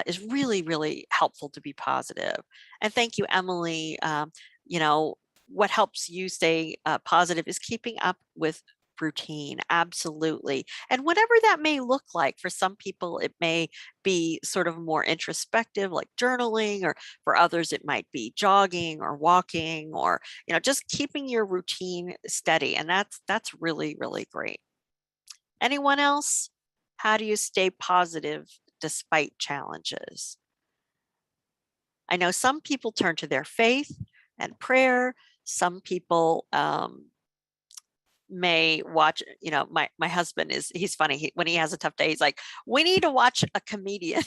is really, really helpful to be positive. And thank you, Emily. You know, what helps you stay positive is keeping up with routine. Absolutely. And whatever that may look like, for some people, it may be sort of more introspective, like journaling, or for others, it might be jogging or walking, or, just keeping your routine steady. And that's really, really great. Anyone else? How do you stay positive despite challenges? I know some people turn to their faith and prayer. Some people may watch, my husband he's funny. When he has a tough day, he's like, we need to watch a comedian.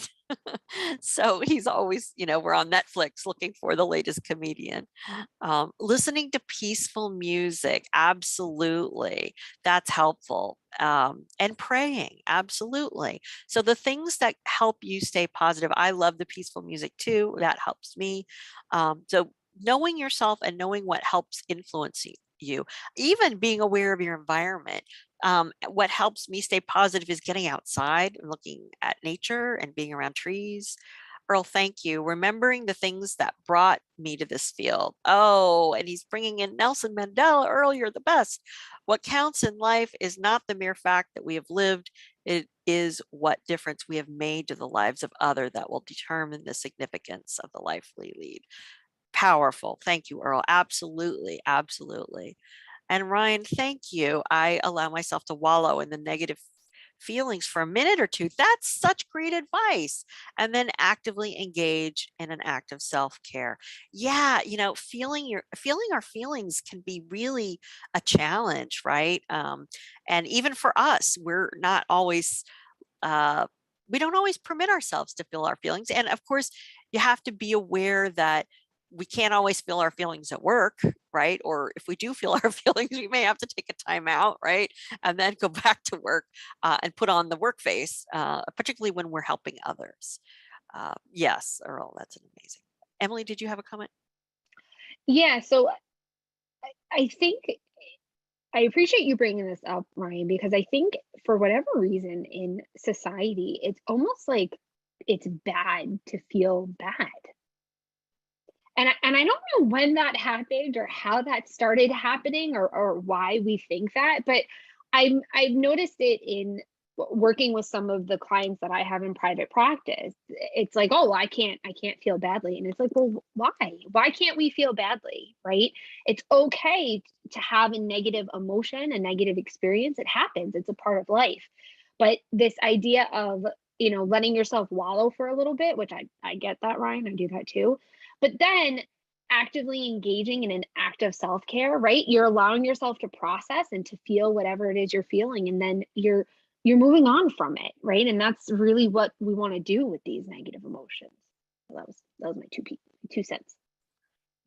So he's always, we're on Netflix looking for the latest comedian. Listening to peaceful music, absolutely, that's helpful. And praying, absolutely. So the things that help you stay positive, I love the peaceful music too. That helps me. So knowing yourself and knowing what helps influence you, even being aware of your environment. What helps me stay positive is getting outside and looking at nature and being around trees. Earl, thank you. Remembering the things that brought me to this field. Oh, and he's bringing in Nelson Mandela. Earl, you're the best. What counts in life is not the mere fact that we have lived. It is what difference we have made to the lives of others that will determine the significance of the life we lead. Powerful. Thank you, Earl. Absolutely. Absolutely. And Ryan, thank you. I allow myself to wallow in the negative feelings for a minute or two. That's such great advice. And then actively engage in an act of self-care. Yeah, feeling our feelings can be really a challenge, right? And even for us, we're not always we don't always permit ourselves to feel our feelings. And of course, you have to be aware that we can't always feel our feelings at work, right? Or if we do feel our feelings, we may have to take a time out, right? And then go back to work and put on the work face, particularly when we're helping others. Yes, Earl, that's amazing. Emily, did you have a comment? Yeah, so I think I appreciate you bringing this up, Ryan, because I think for whatever reason in society, it's almost like it's bad to feel bad. And I don't know when that happened or how that started happening or why we think that, but I've noticed it in working with some of the clients that I have in private practice. It's like, oh, I can't feel badly. And it's like, well, why? Why can't we feel badly? Right? It's okay to have a negative emotion, a negative experience. It happens. It's a part of life. But this idea of, letting yourself wallow for a little bit, which I get that, Ryan. I do that too, but then actively engaging in an act of self-care, right? You're allowing yourself to process and to feel whatever it is you're feeling, and then you're moving on from it, right? And that's really what we want to do with these negative emotions. So that was my 2 cents.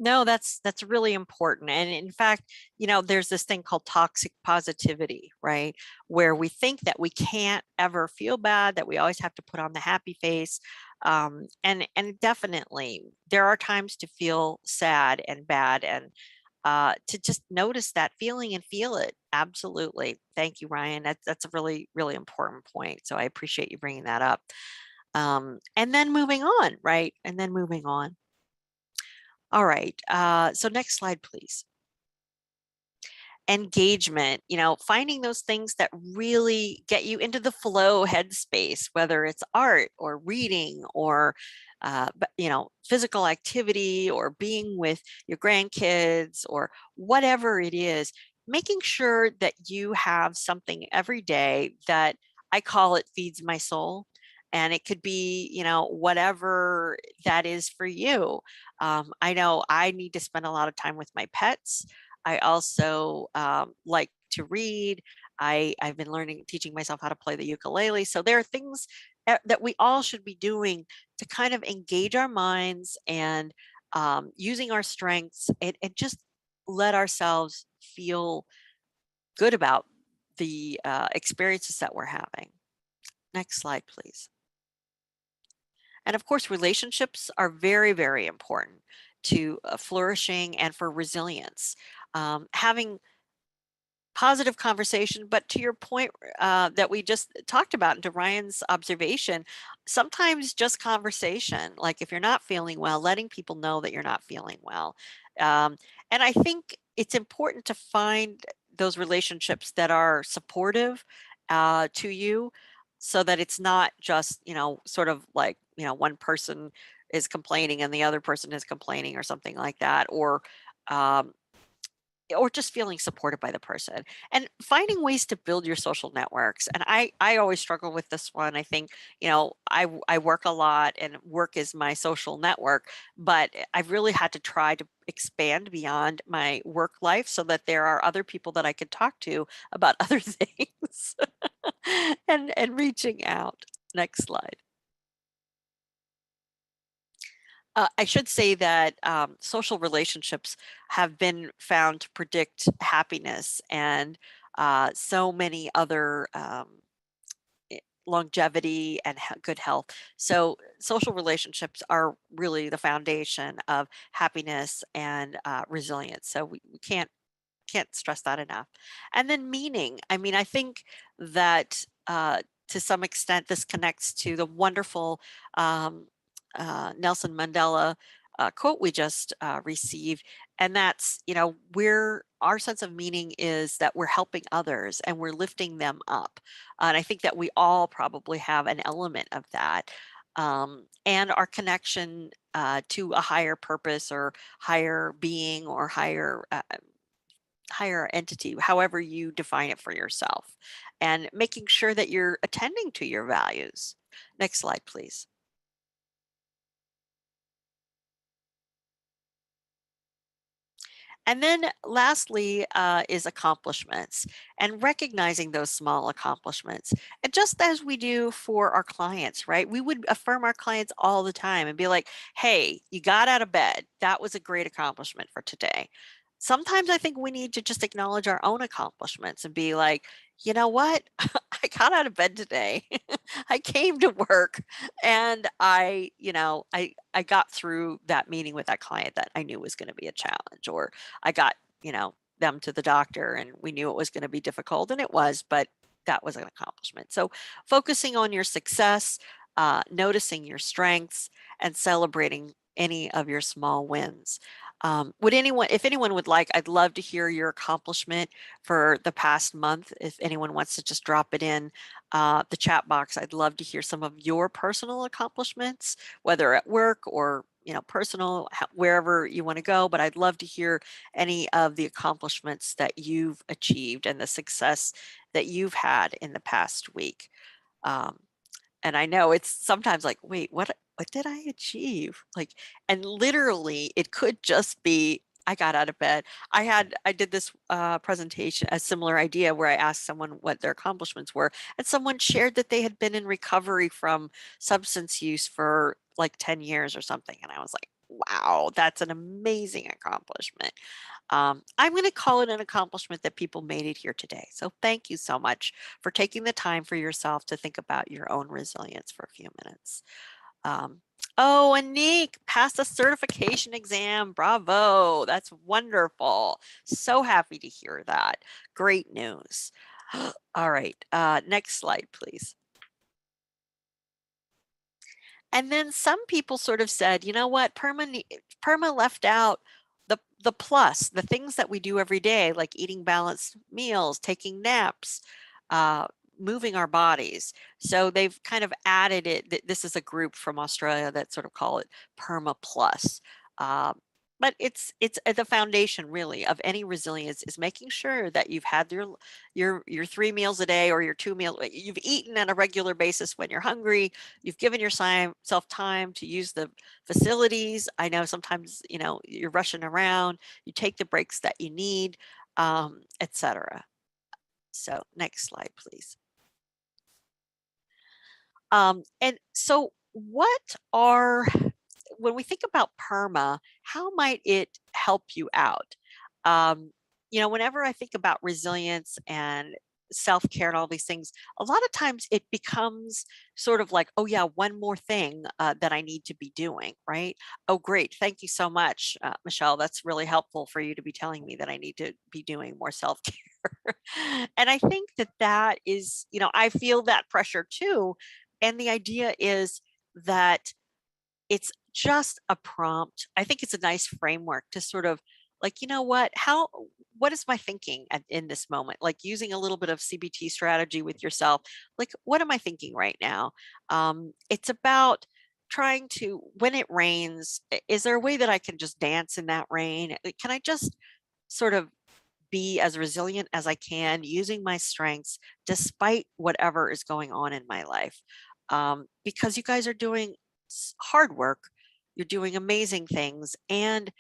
No, that's really important. And in fact, there's this thing called toxic positivity, right? Where we think that we can't ever feel bad, that we always have to put on the happy face. And definitely there are times to feel sad and bad, and to just notice that feeling and feel it. Absolutely. Thank you, Ryan. That's a really, really important point. So I appreciate you bringing that up. And then moving on, right? And then moving on. All right. So next slide, please. Engagement, finding those things that really get you into the flow headspace, whether it's art or reading or, physical activity or being with your grandkids or whatever it is, making sure that you have something every day that I call it feeds my soul. And it could be, whatever that is for you. I know I need to spend a lot of time with my pets. I also like to read. I've been teaching myself how to play the ukulele. So there are things that we all should be doing to kind of engage our minds and using our strengths and just let ourselves feel good about the experiences that we're having. Next slide, please. And of course, relationships are very, very important to flourishing and for resilience. Having positive conversation, but to your point that we just talked about, and to Ryan's observation, sometimes just conversation, like if you're not feeling well, letting people know that you're not feeling well. Um, and I think it's important to find those relationships that are supportive to you, so that it's not just, sort of like, one person is complaining and the other person is complaining or something like that, um, or just feeling supported by the person, and finding ways to build your social networks. And I always struggle with this one. I think, I work a lot, and work is my social network, but I've really had to try to expand beyond my work life so that there are other people that I could talk to about other things, and reaching out. Next slide. I should say that social relationships have been found to predict happiness and so many other longevity and good health. So, social relationships are really the foundation of happiness and resilience. So, we can't stress that enough. And then meaning. I mean, I think that to some extent this connects to the wonderful um, Nelson Mandela quote we just received, and that's, we're our sense of meaning is that we're helping others and we're lifting them up. And I think that we all probably have an element of that. And our connection to a higher purpose or higher being or higher entity, however you define it for yourself, and making sure that you're attending to your values. Next slide, please. And then lastly is accomplishments, and recognizing those small accomplishments. And just as we do for our clients, right? We would affirm our clients all the time and be like, hey, you got out of bed. That was a great accomplishment for today. Sometimes I think we need to just acknowledge our own accomplishments and be like, you know what? I got out of bed today. I came to work, and I got through that meeting with that client that I knew was going to be a challenge, or I got, them to the doctor and we knew it was going to be difficult, and it was, but that was an accomplishment. So focusing on your success, noticing your strengths, and celebrating any of your small wins. If anyone would like, I'd love to hear your accomplishment for the past month. If anyone wants to just drop it in the chat box, I'd love to hear some of your personal accomplishments, whether at work or personal, wherever you want to go. But I'd love to hear any of the accomplishments that you've achieved and the success that you've had in the past week. Um, and I know it's sometimes like, wait, what did I achieve? Like, and literally it could just be I got out of bed. I did this presentation, a similar idea where I asked someone what their accomplishments were, and someone shared that they had been in recovery from substance use for like 10 years or something. And I was like, wow, that's an amazing accomplishment. I'm going to call it an accomplishment that people made it here today. So thank you so much for taking the time for yourself to think about your own resilience for a few minutes. Um, oh, and Nick passed the certification exam. Bravo. That's wonderful. So happy to hear that. Great news. All right. Next slide, please. And then some people sort of said, you know what, Perma left out the plus, the things that we do every day, like eating balanced meals, taking naps, uh, moving our bodies. So they've kind of added it. This is a group from Australia that sort of call it Perma Plus. Um, but it's the foundation really of any resilience is making sure that you've had your 3 meals a day or your 2 meals. You've eaten on a regular basis when you're hungry. You've given yourself time to use the facilities. I know sometimes, you're rushing around, you take the breaks that you need, etc. So next slide, please. And so when we think about PERMA, how might it help you out? Whenever I think about resilience and self-care and all these things, a lot of times it becomes sort of like, oh yeah, one more thing that I need to be doing, right? Oh, great. Thank you so much, Michelle. That's really helpful for you to be telling me that I need to be doing more self-care. And I think that that is, I feel that pressure too. And the idea is that it's just a prompt. I think it's a nice framework to sort of like, what is my thinking in this moment? Like using a little bit of CBT strategy with yourself. Like, what am I thinking right now? It's about trying to, when it rains, is there a way that I can just dance in that rain? Can I just sort of be as resilient as I can using my strengths despite whatever is going on in my life? Because you guys are doing hard work, you're doing amazing things, and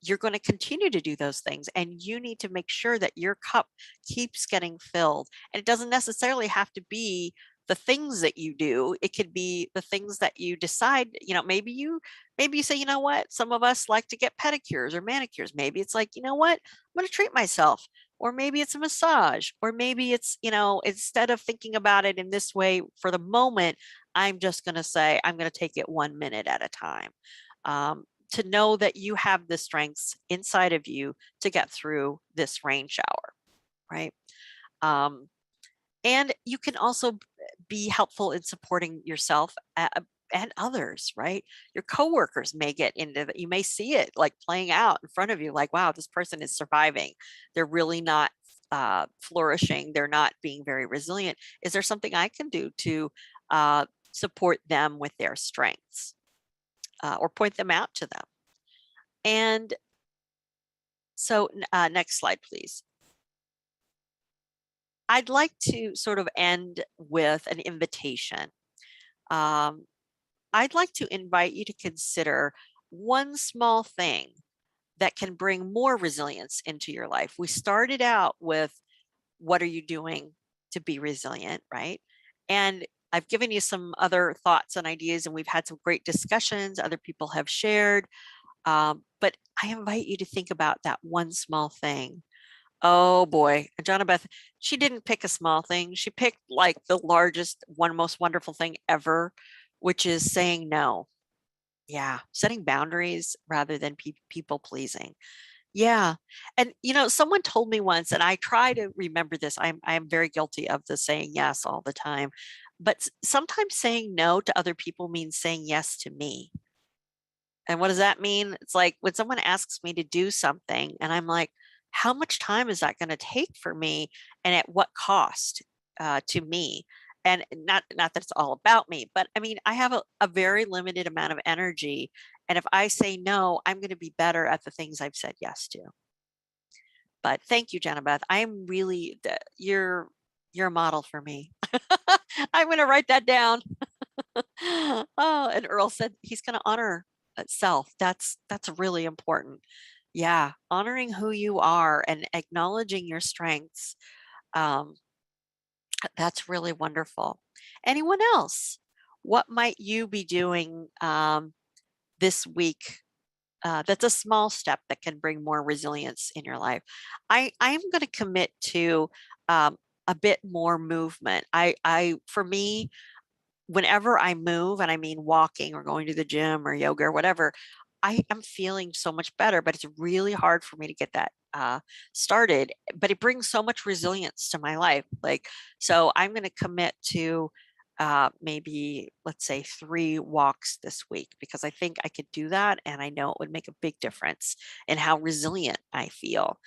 you're going to continue to do those things. And you need to make sure that your cup keeps getting filled. And it doesn't necessarily have to be the things that you do. It could be the things that you decide, maybe you say, you know what, some of us like to get pedicures or manicures. Maybe it's like, you know what, I'm going to treat myself. Or maybe it's a massage, or maybe it's, instead of thinking about it in this way for the moment, I'm just going to say, I'm going to take it 1 minute at a time. To know that you have the strengths inside of you to get through this rain shower, right? And you can also be helpful in supporting yourself and others, right? Your coworkers may get into that. You may see it like playing out in front of you, like, wow, this person is surviving. They're really not flourishing. They're not being very resilient. Is there something I can do to support them with their strengths or point them out to them? And so next slide, please. I'd like to sort of end with an invitation. I'd like to invite you to consider one small thing that can bring more resilience into your life. We started out with, what are you doing to be resilient, right? And I've given you some other thoughts and ideas, and we've had some great discussions. Other people have shared. But I invite you to think about that one small thing. Oh boy, Beth, she didn't pick a small thing. She picked like the largest, most wonderful thing ever, which is saying no. Yeah, setting boundaries rather than people pleasing. Yeah. And someone told me once, and I try to remember this. I'm very guilty of the saying yes all the time. But sometimes saying no to other people means saying yes to me. And what does that mean? It's like when someone asks me to do something and I'm like, how much time is that going to take for me? And at what cost to me? And not that it's all about me, but I mean, I have a very limited amount of energy. And if I say no, I'm going to be better at the things I've said yes to. But thank you, Beth. I'm really, you're a model for me. I'm going to write that down. Oh, and Earl said he's going to honor self. That's really important. Yeah, honoring who you are and acknowledging your strengths. That's really wonderful. Anyone else? What might you be doing this week? That's a small step that can bring more resilience in your life. I'm going to commit to a bit more movement. For me, whenever I move, and I mean walking or going to the gym or yoga or whatever, I am feeling so much better, but it's really hard for me to get that started. But it brings so much resilience to my life. So I'm going to commit to maybe, let's say, 3 walks this week, because I think I could do that. And I know it would make a big difference in how resilient I feel.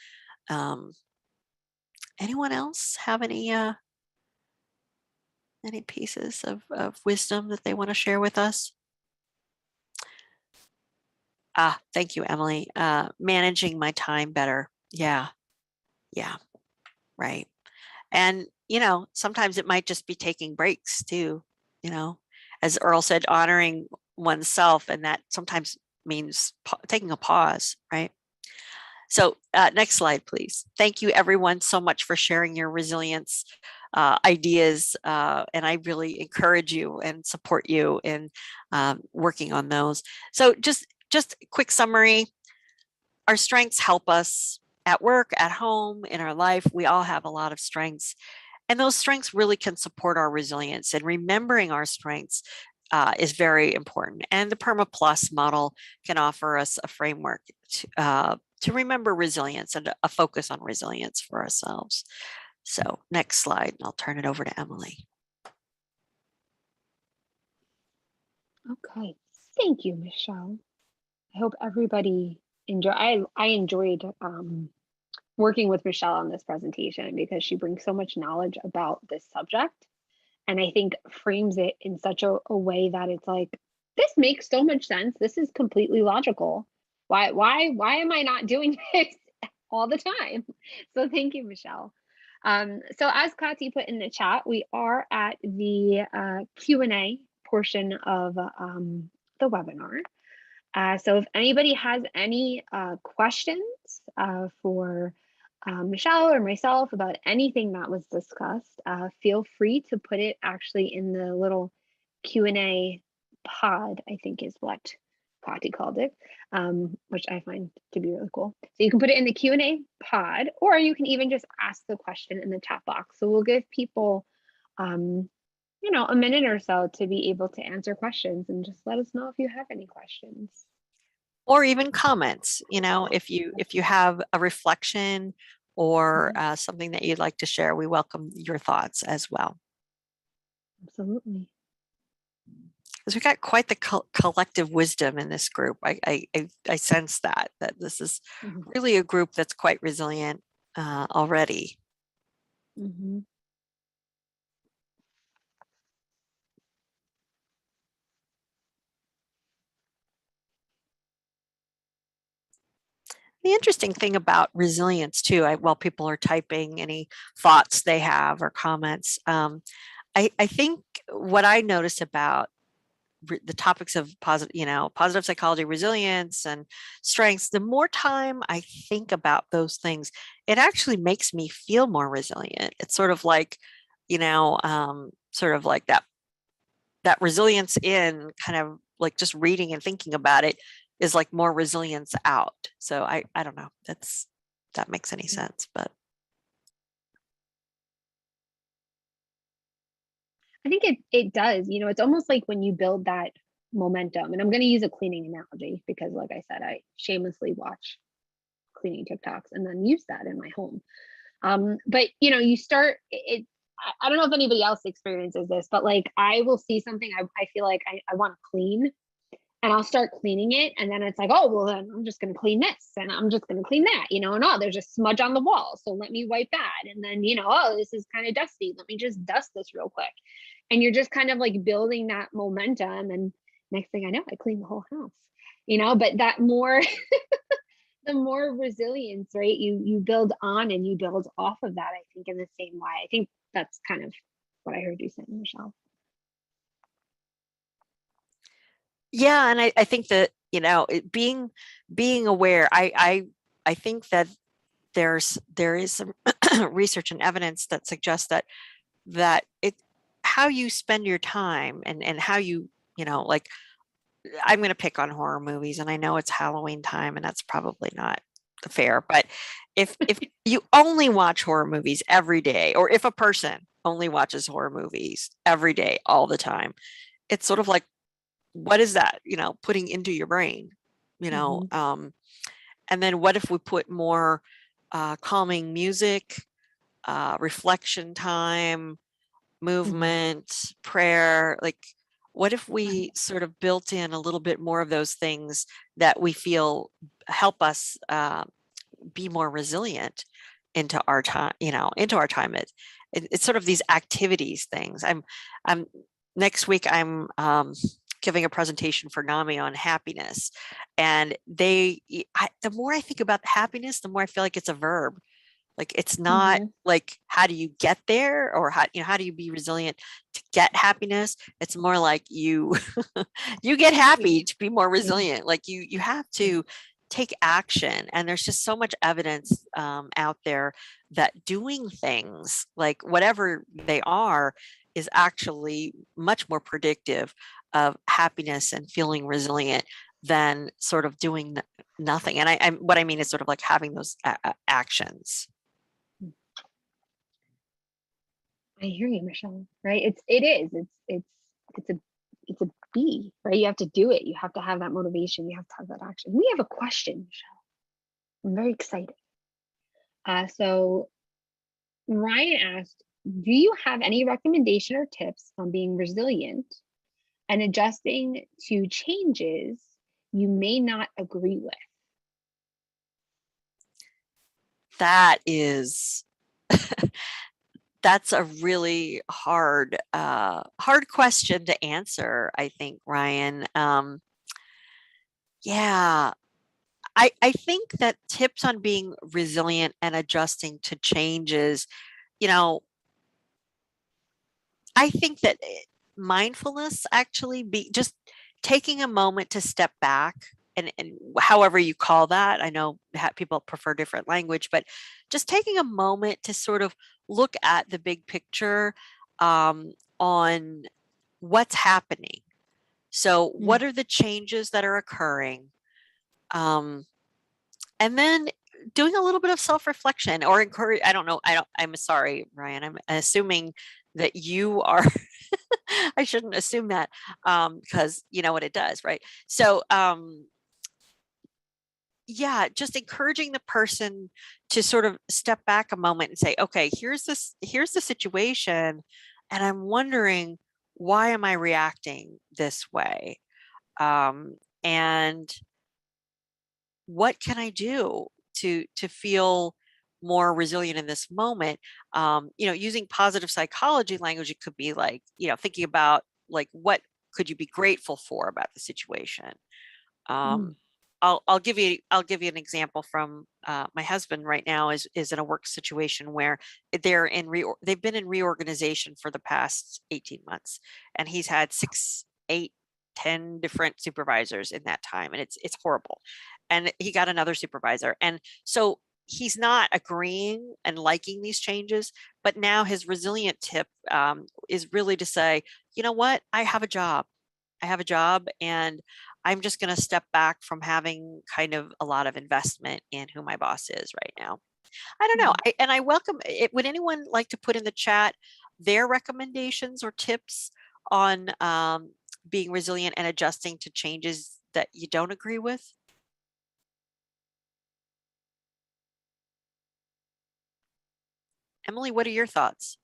Anyone else have any pieces of wisdom that they want to share with us? Thank you, Emily. Managing my time better. Yeah. Right. And, sometimes it might just be taking breaks too, as Earl said, honoring oneself. And that sometimes means taking a pause, right? So next slide, please. Thank you everyone so much for sharing your resilience ideas. And I really encourage you and support you in working on those. So just a quick summary. Our strengths help us at work, at home, in our life. We all have a lot of strengths. And those strengths really can support our resilience, and remembering our strengths is very important. And the Perma Plus model can offer us a framework to remember resilience and a focus on resilience for ourselves. So next slide, and I'll turn it over to Emily. Okay, thank you, Michelle. I hope everybody I enjoyed working with Michelle on this presentation because she brings so much knowledge about this subject, and I think frames it in such a way that it's like, this makes so much sense. This is completely logical. Why am I not doing this all the time? So thank you, Michelle. So as Kati put in the chat, we are at the Q&A portion of the webinar. So if anybody has any questions for Michelle or myself about anything that was discussed, feel free to put it actually in the little Q&A pod, I think is what Kati called it, which I find to be really cool. So you can put it in the Q&A pod, or you can even just ask the question in the chat box. So we'll give people you know, a minute or so to be able to answer questions, and just let us know if you have any questions. Or even comments, you know, if you have a reflection or something that you'd like to share, we welcome your thoughts as well. Absolutely. Because we've got quite the collective wisdom in this group. I sense that this is really a group that's quite resilient already. Mm-hmm. The interesting thing about resilience too, while people are typing any thoughts they have or comments, I think what I notice about the topics of positive psychology, resilience, and strengths, the more time I think about those things, it actually makes me feel more resilient. It's sort of like, sort of like that resilience in kind of like just reading and thinking about it is like more resilience out. So I don't know that makes any sense, but I think it does. You know, it's almost like when you build that momentum, and I'm going to use a cleaning analogy because, like I said, I shamelessly watch cleaning TikToks and then use that in my home. But you know, you start it. I don't know if anybody else experiences this, but like I will see something I feel like I want to clean, and I'll start cleaning it, and then it's like, oh well, then I'm just going to clean this, and I'm just going to clean that, you know, and oh, there's a smudge on the wall, so let me wipe that, and then, you know, oh, this is kind of dusty, let me just dust this real quick, and you're just kind of like building that momentum, and next thing I know, I clean the whole house, you know. But that more the more resilience, right, you build on and you build off of that, I think, in the same way. I think that's kind of what I heard you saying, Michelle. yeah, and I think that, you know, being aware, I think that there is some research and evidence that suggests that it how you spend your time and how you know, like, I'm going to pick on horror movies, and I know it's Halloween time and that's probably not fair, but if you only watch horror movies every day, or if a person only watches horror movies every day all the time, it's sort of like, what is that, you know, putting into your brain, you know? And then what if we put more calming music, reflection time, movement, prayer? Like, what if we sort of built in a little bit more of those things that we feel help us be more resilient into our time, you know, into our time? It's sort of these activities things. I'm next week I'm giving a presentation for NAMI on happiness, and the more I think about happiness, the more I feel like it's a verb. Like, it's not like, how do you get there, or how do you be resilient to get happiness? It's more like you you get happy to be more resilient. Like, you have to take action, and there's just so much evidence out there that doing things, like whatever they are, is actually much more predictive of happiness and feeling resilient than sort of doing nothing. And I what I mean is sort of like having those actions. I hear you, Michelle, right? It's a B, right? You have to do it. You have to have that motivation. You have to have that action. We have a question, Michelle. I'm very excited. So Ryan asked, do you have any recommendation or tips on being resilient and adjusting to changes you may not agree with? That is that's a really hard question to answer, I think, Ryan. Yeah, I think that tips on being resilient and adjusting to changes, you know, I think that mindfulness actually be just taking a moment to step back and however you call that. I know people prefer different language, but just taking a moment to sort of look at the big picture on what's happening. So, what are the changes that are occurring? Um, and then doing a little bit of self-reflection or encourage. I'm sorry, Ryan. I'm assuming that you are I shouldn't assume that because you know what it does, right? So yeah, just encouraging the person to sort of step back a moment and say, okay, here's the situation, and I'm wondering, why am I reacting this way? And what can I do to feel more resilient in this moment? Using positive psychology language, it could be like, thinking about like what could you be grateful for about the situation. Um, I'll give you an example from my husband right now is in a work situation where they've been in reorganization for the past 18 months, and he's had 6, 8, 10 different supervisors in that time, and it's horrible. And he got another supervisor, and so he's not agreeing and liking these changes. But now his resilient tip is really to say, you know what, I have a job, and I'm just going to step back from having kind of a lot of investment in who my boss is right now. I don't know. I welcome it. Would anyone like to put in the chat their recommendations or tips on being resilient and adjusting to changes that you don't agree with? Emily, what are your thoughts?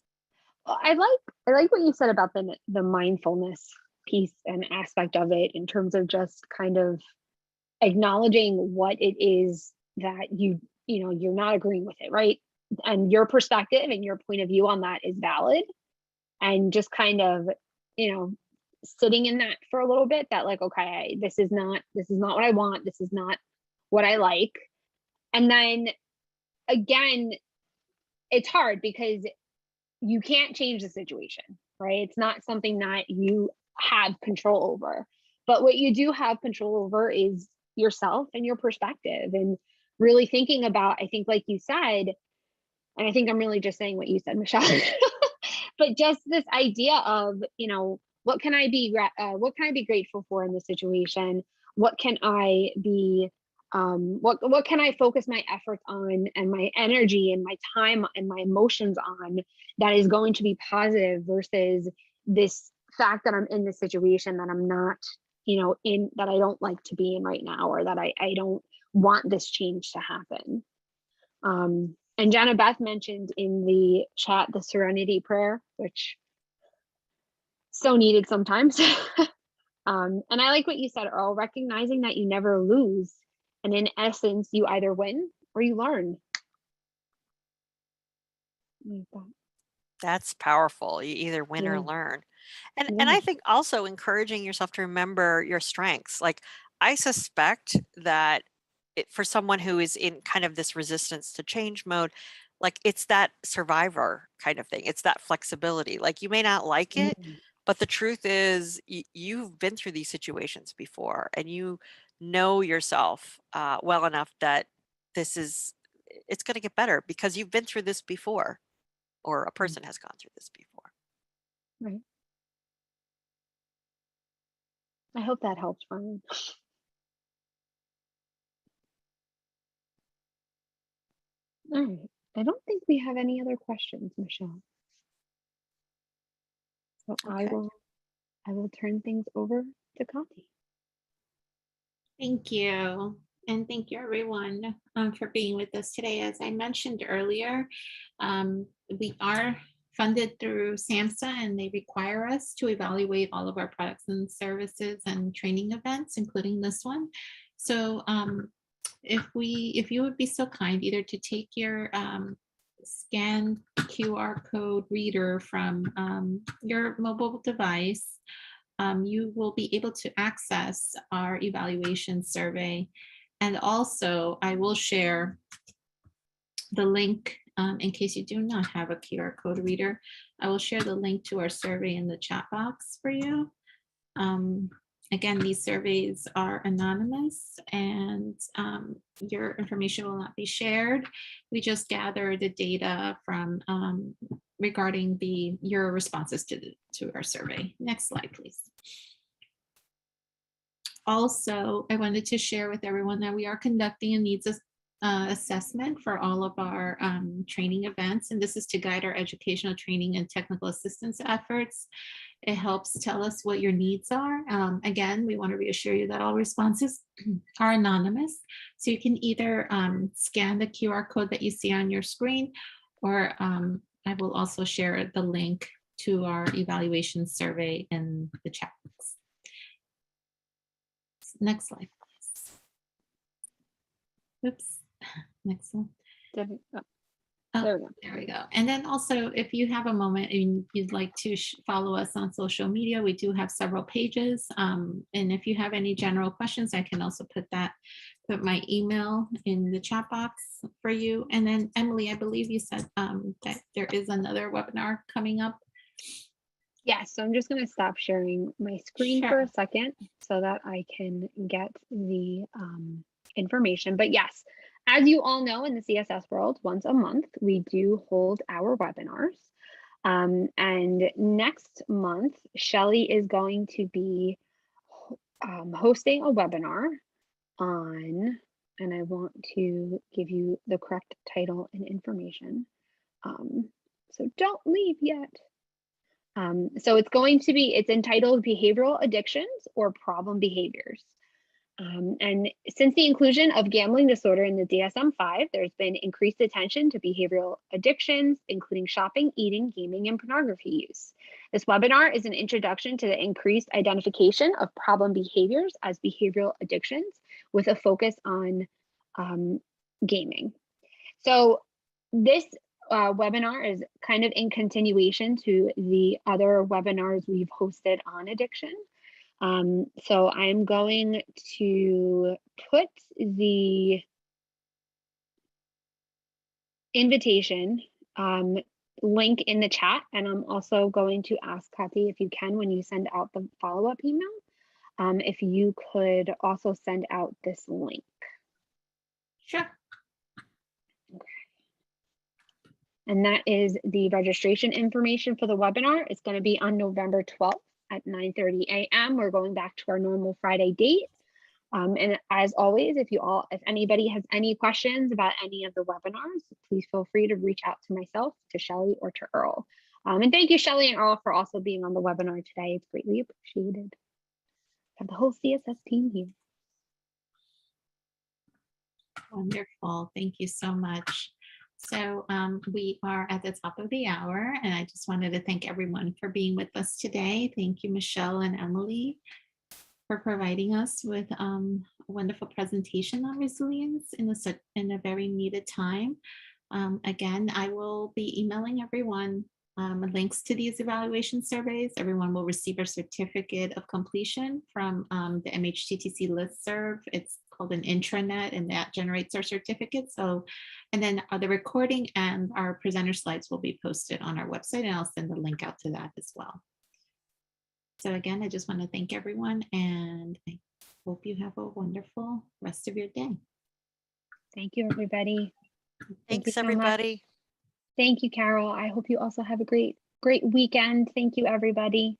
Well, I like what you said about the mindfulness piece and aspect of it in terms of just kind of acknowledging what it is that you're not agreeing with it, right? And your perspective and your point of view on that is valid, and just kind of you know sitting in that for a little bit, that like, okay, this is not what I want, this is not what I like. And then again, it's hard because you can't change the situation, right? It's not something that you have control over. But what you do have control over is yourself and your perspective, and really thinking about, I think, like you said, and I think I'm really just saying what you said, Michelle, but just this idea of, what can I be grateful for in this situation? What can I be what can I focus my efforts on, and my energy and my time and my emotions on, that is going to be positive, versus this fact that I'm in this situation that I'm not, in, that I don't like to be in right now, or that I don't want this change to happen. And Jana Beth mentioned in the chat the serenity prayer, which so needed sometimes. And I like what you said, Earl, recognizing that you never lose. And in essence, you either win or you learn. That's powerful. You either win or Yeah. learn. And Yeah. I think also encouraging yourself to remember your strengths. Like, I suspect that for someone who is in kind of this resistance to change mode, like it's that survivor kind of thing. It's that flexibility. Like, you may not like it, Mm. but the truth is you've been through these situations before, and you know yourself well enough that it's going to get better because you've been through this before, or a person has gone through this before. Right. I hope that helps, Brian. All right. I don't think we have any other questions, Michelle. So Okay. I will turn things over to Conti. Thank you. And thank you everyone for being with us today. As I mentioned earlier, we are funded through SAMHSA and they require us to evaluate all of our products and services and training events, including this one. So if you would be so kind either to take your scan QR code reader from your mobile device, you will be able to access our evaluation survey. And also I will share the link in case you do not have a QR code reader. I will share the link to our survey in the chat box for you. Again, these surveys are anonymous and your information will not be shared. We just gather the data from regarding your responses to our survey. Next slide, please. Also, I wanted to share with everyone that we are conducting a needs assessment for all of our training events, and this is to guide our educational training and technical assistance efforts. It helps tell us what your needs are. Again, we want to reassure you that all responses are anonymous, so you can either scan the QR code that you see on your screen, or I will also share the link to our evaluation survey in the chat box. Next slide, please. Oops. Next one. Oh, There we go. there we go. And then also, if you have a moment and you'd like to follow us on social media, we do have several pages. And if you have any general questions, I can also put my email in the chat box for you. And then Emily, I believe you said that there is another webinar coming up. Yes, so I'm just going to stop sharing my screen for Sure. a second so that I can get the information. But yes, as you all know, in the CSS world, once a month, we do hold our webinars. And next month, Shelly is going to be hosting a webinar on, and I want to give you the correct title and information. So don't leave yet. So it's entitled Behavioral Addictions or Problem Behaviors. And since the inclusion of gambling disorder in the DSM-5, there's been increased attention to behavioral addictions, including shopping, eating, gaming, and pornography use. This webinar is an introduction to the increased identification of problem behaviors as behavioral addictions with a focus on gaming. So this webinar is kind of in continuation to the other webinars we've hosted on addiction. So I'm going to put the invitation link in the chat, and I'm also going to ask Kathy, if you can, when you send out the follow-up email, if you could also send out this link. Sure. And that is the registration information for the webinar. It's going to be on November 12th at 9:30 a.m. We're going back to our normal Friday date. And as always, if anybody has any questions about any of the webinars, please feel free to reach out to myself, to Shelly, or to Earl. And thank you, Shelly and Earl, for also being on the webinar today. It's greatly appreciated. Have the whole CSS team here. Wonderful. Thank you so much. So we are at the top of the hour, and I just wanted to thank everyone for being with us today. Thank you, Michelle and Emily, for providing us with a wonderful presentation on resilience in a very needed time. Again, I will be emailing everyone links to these evaluation surveys. Everyone will receive a certificate of completion from the MHTTC listserv. It's called an intranet, and that generates our certificate. So, and then the recording and our presenter slides will be posted on our website, and I'll send the link out to that as well. So again, I just want to thank everyone, and I hope you have a wonderful rest of your day. Thank you, everybody. Thanks, you so much. everybody. Thank you, Carol. I hope you also have a great weekend. Thank you, everybody.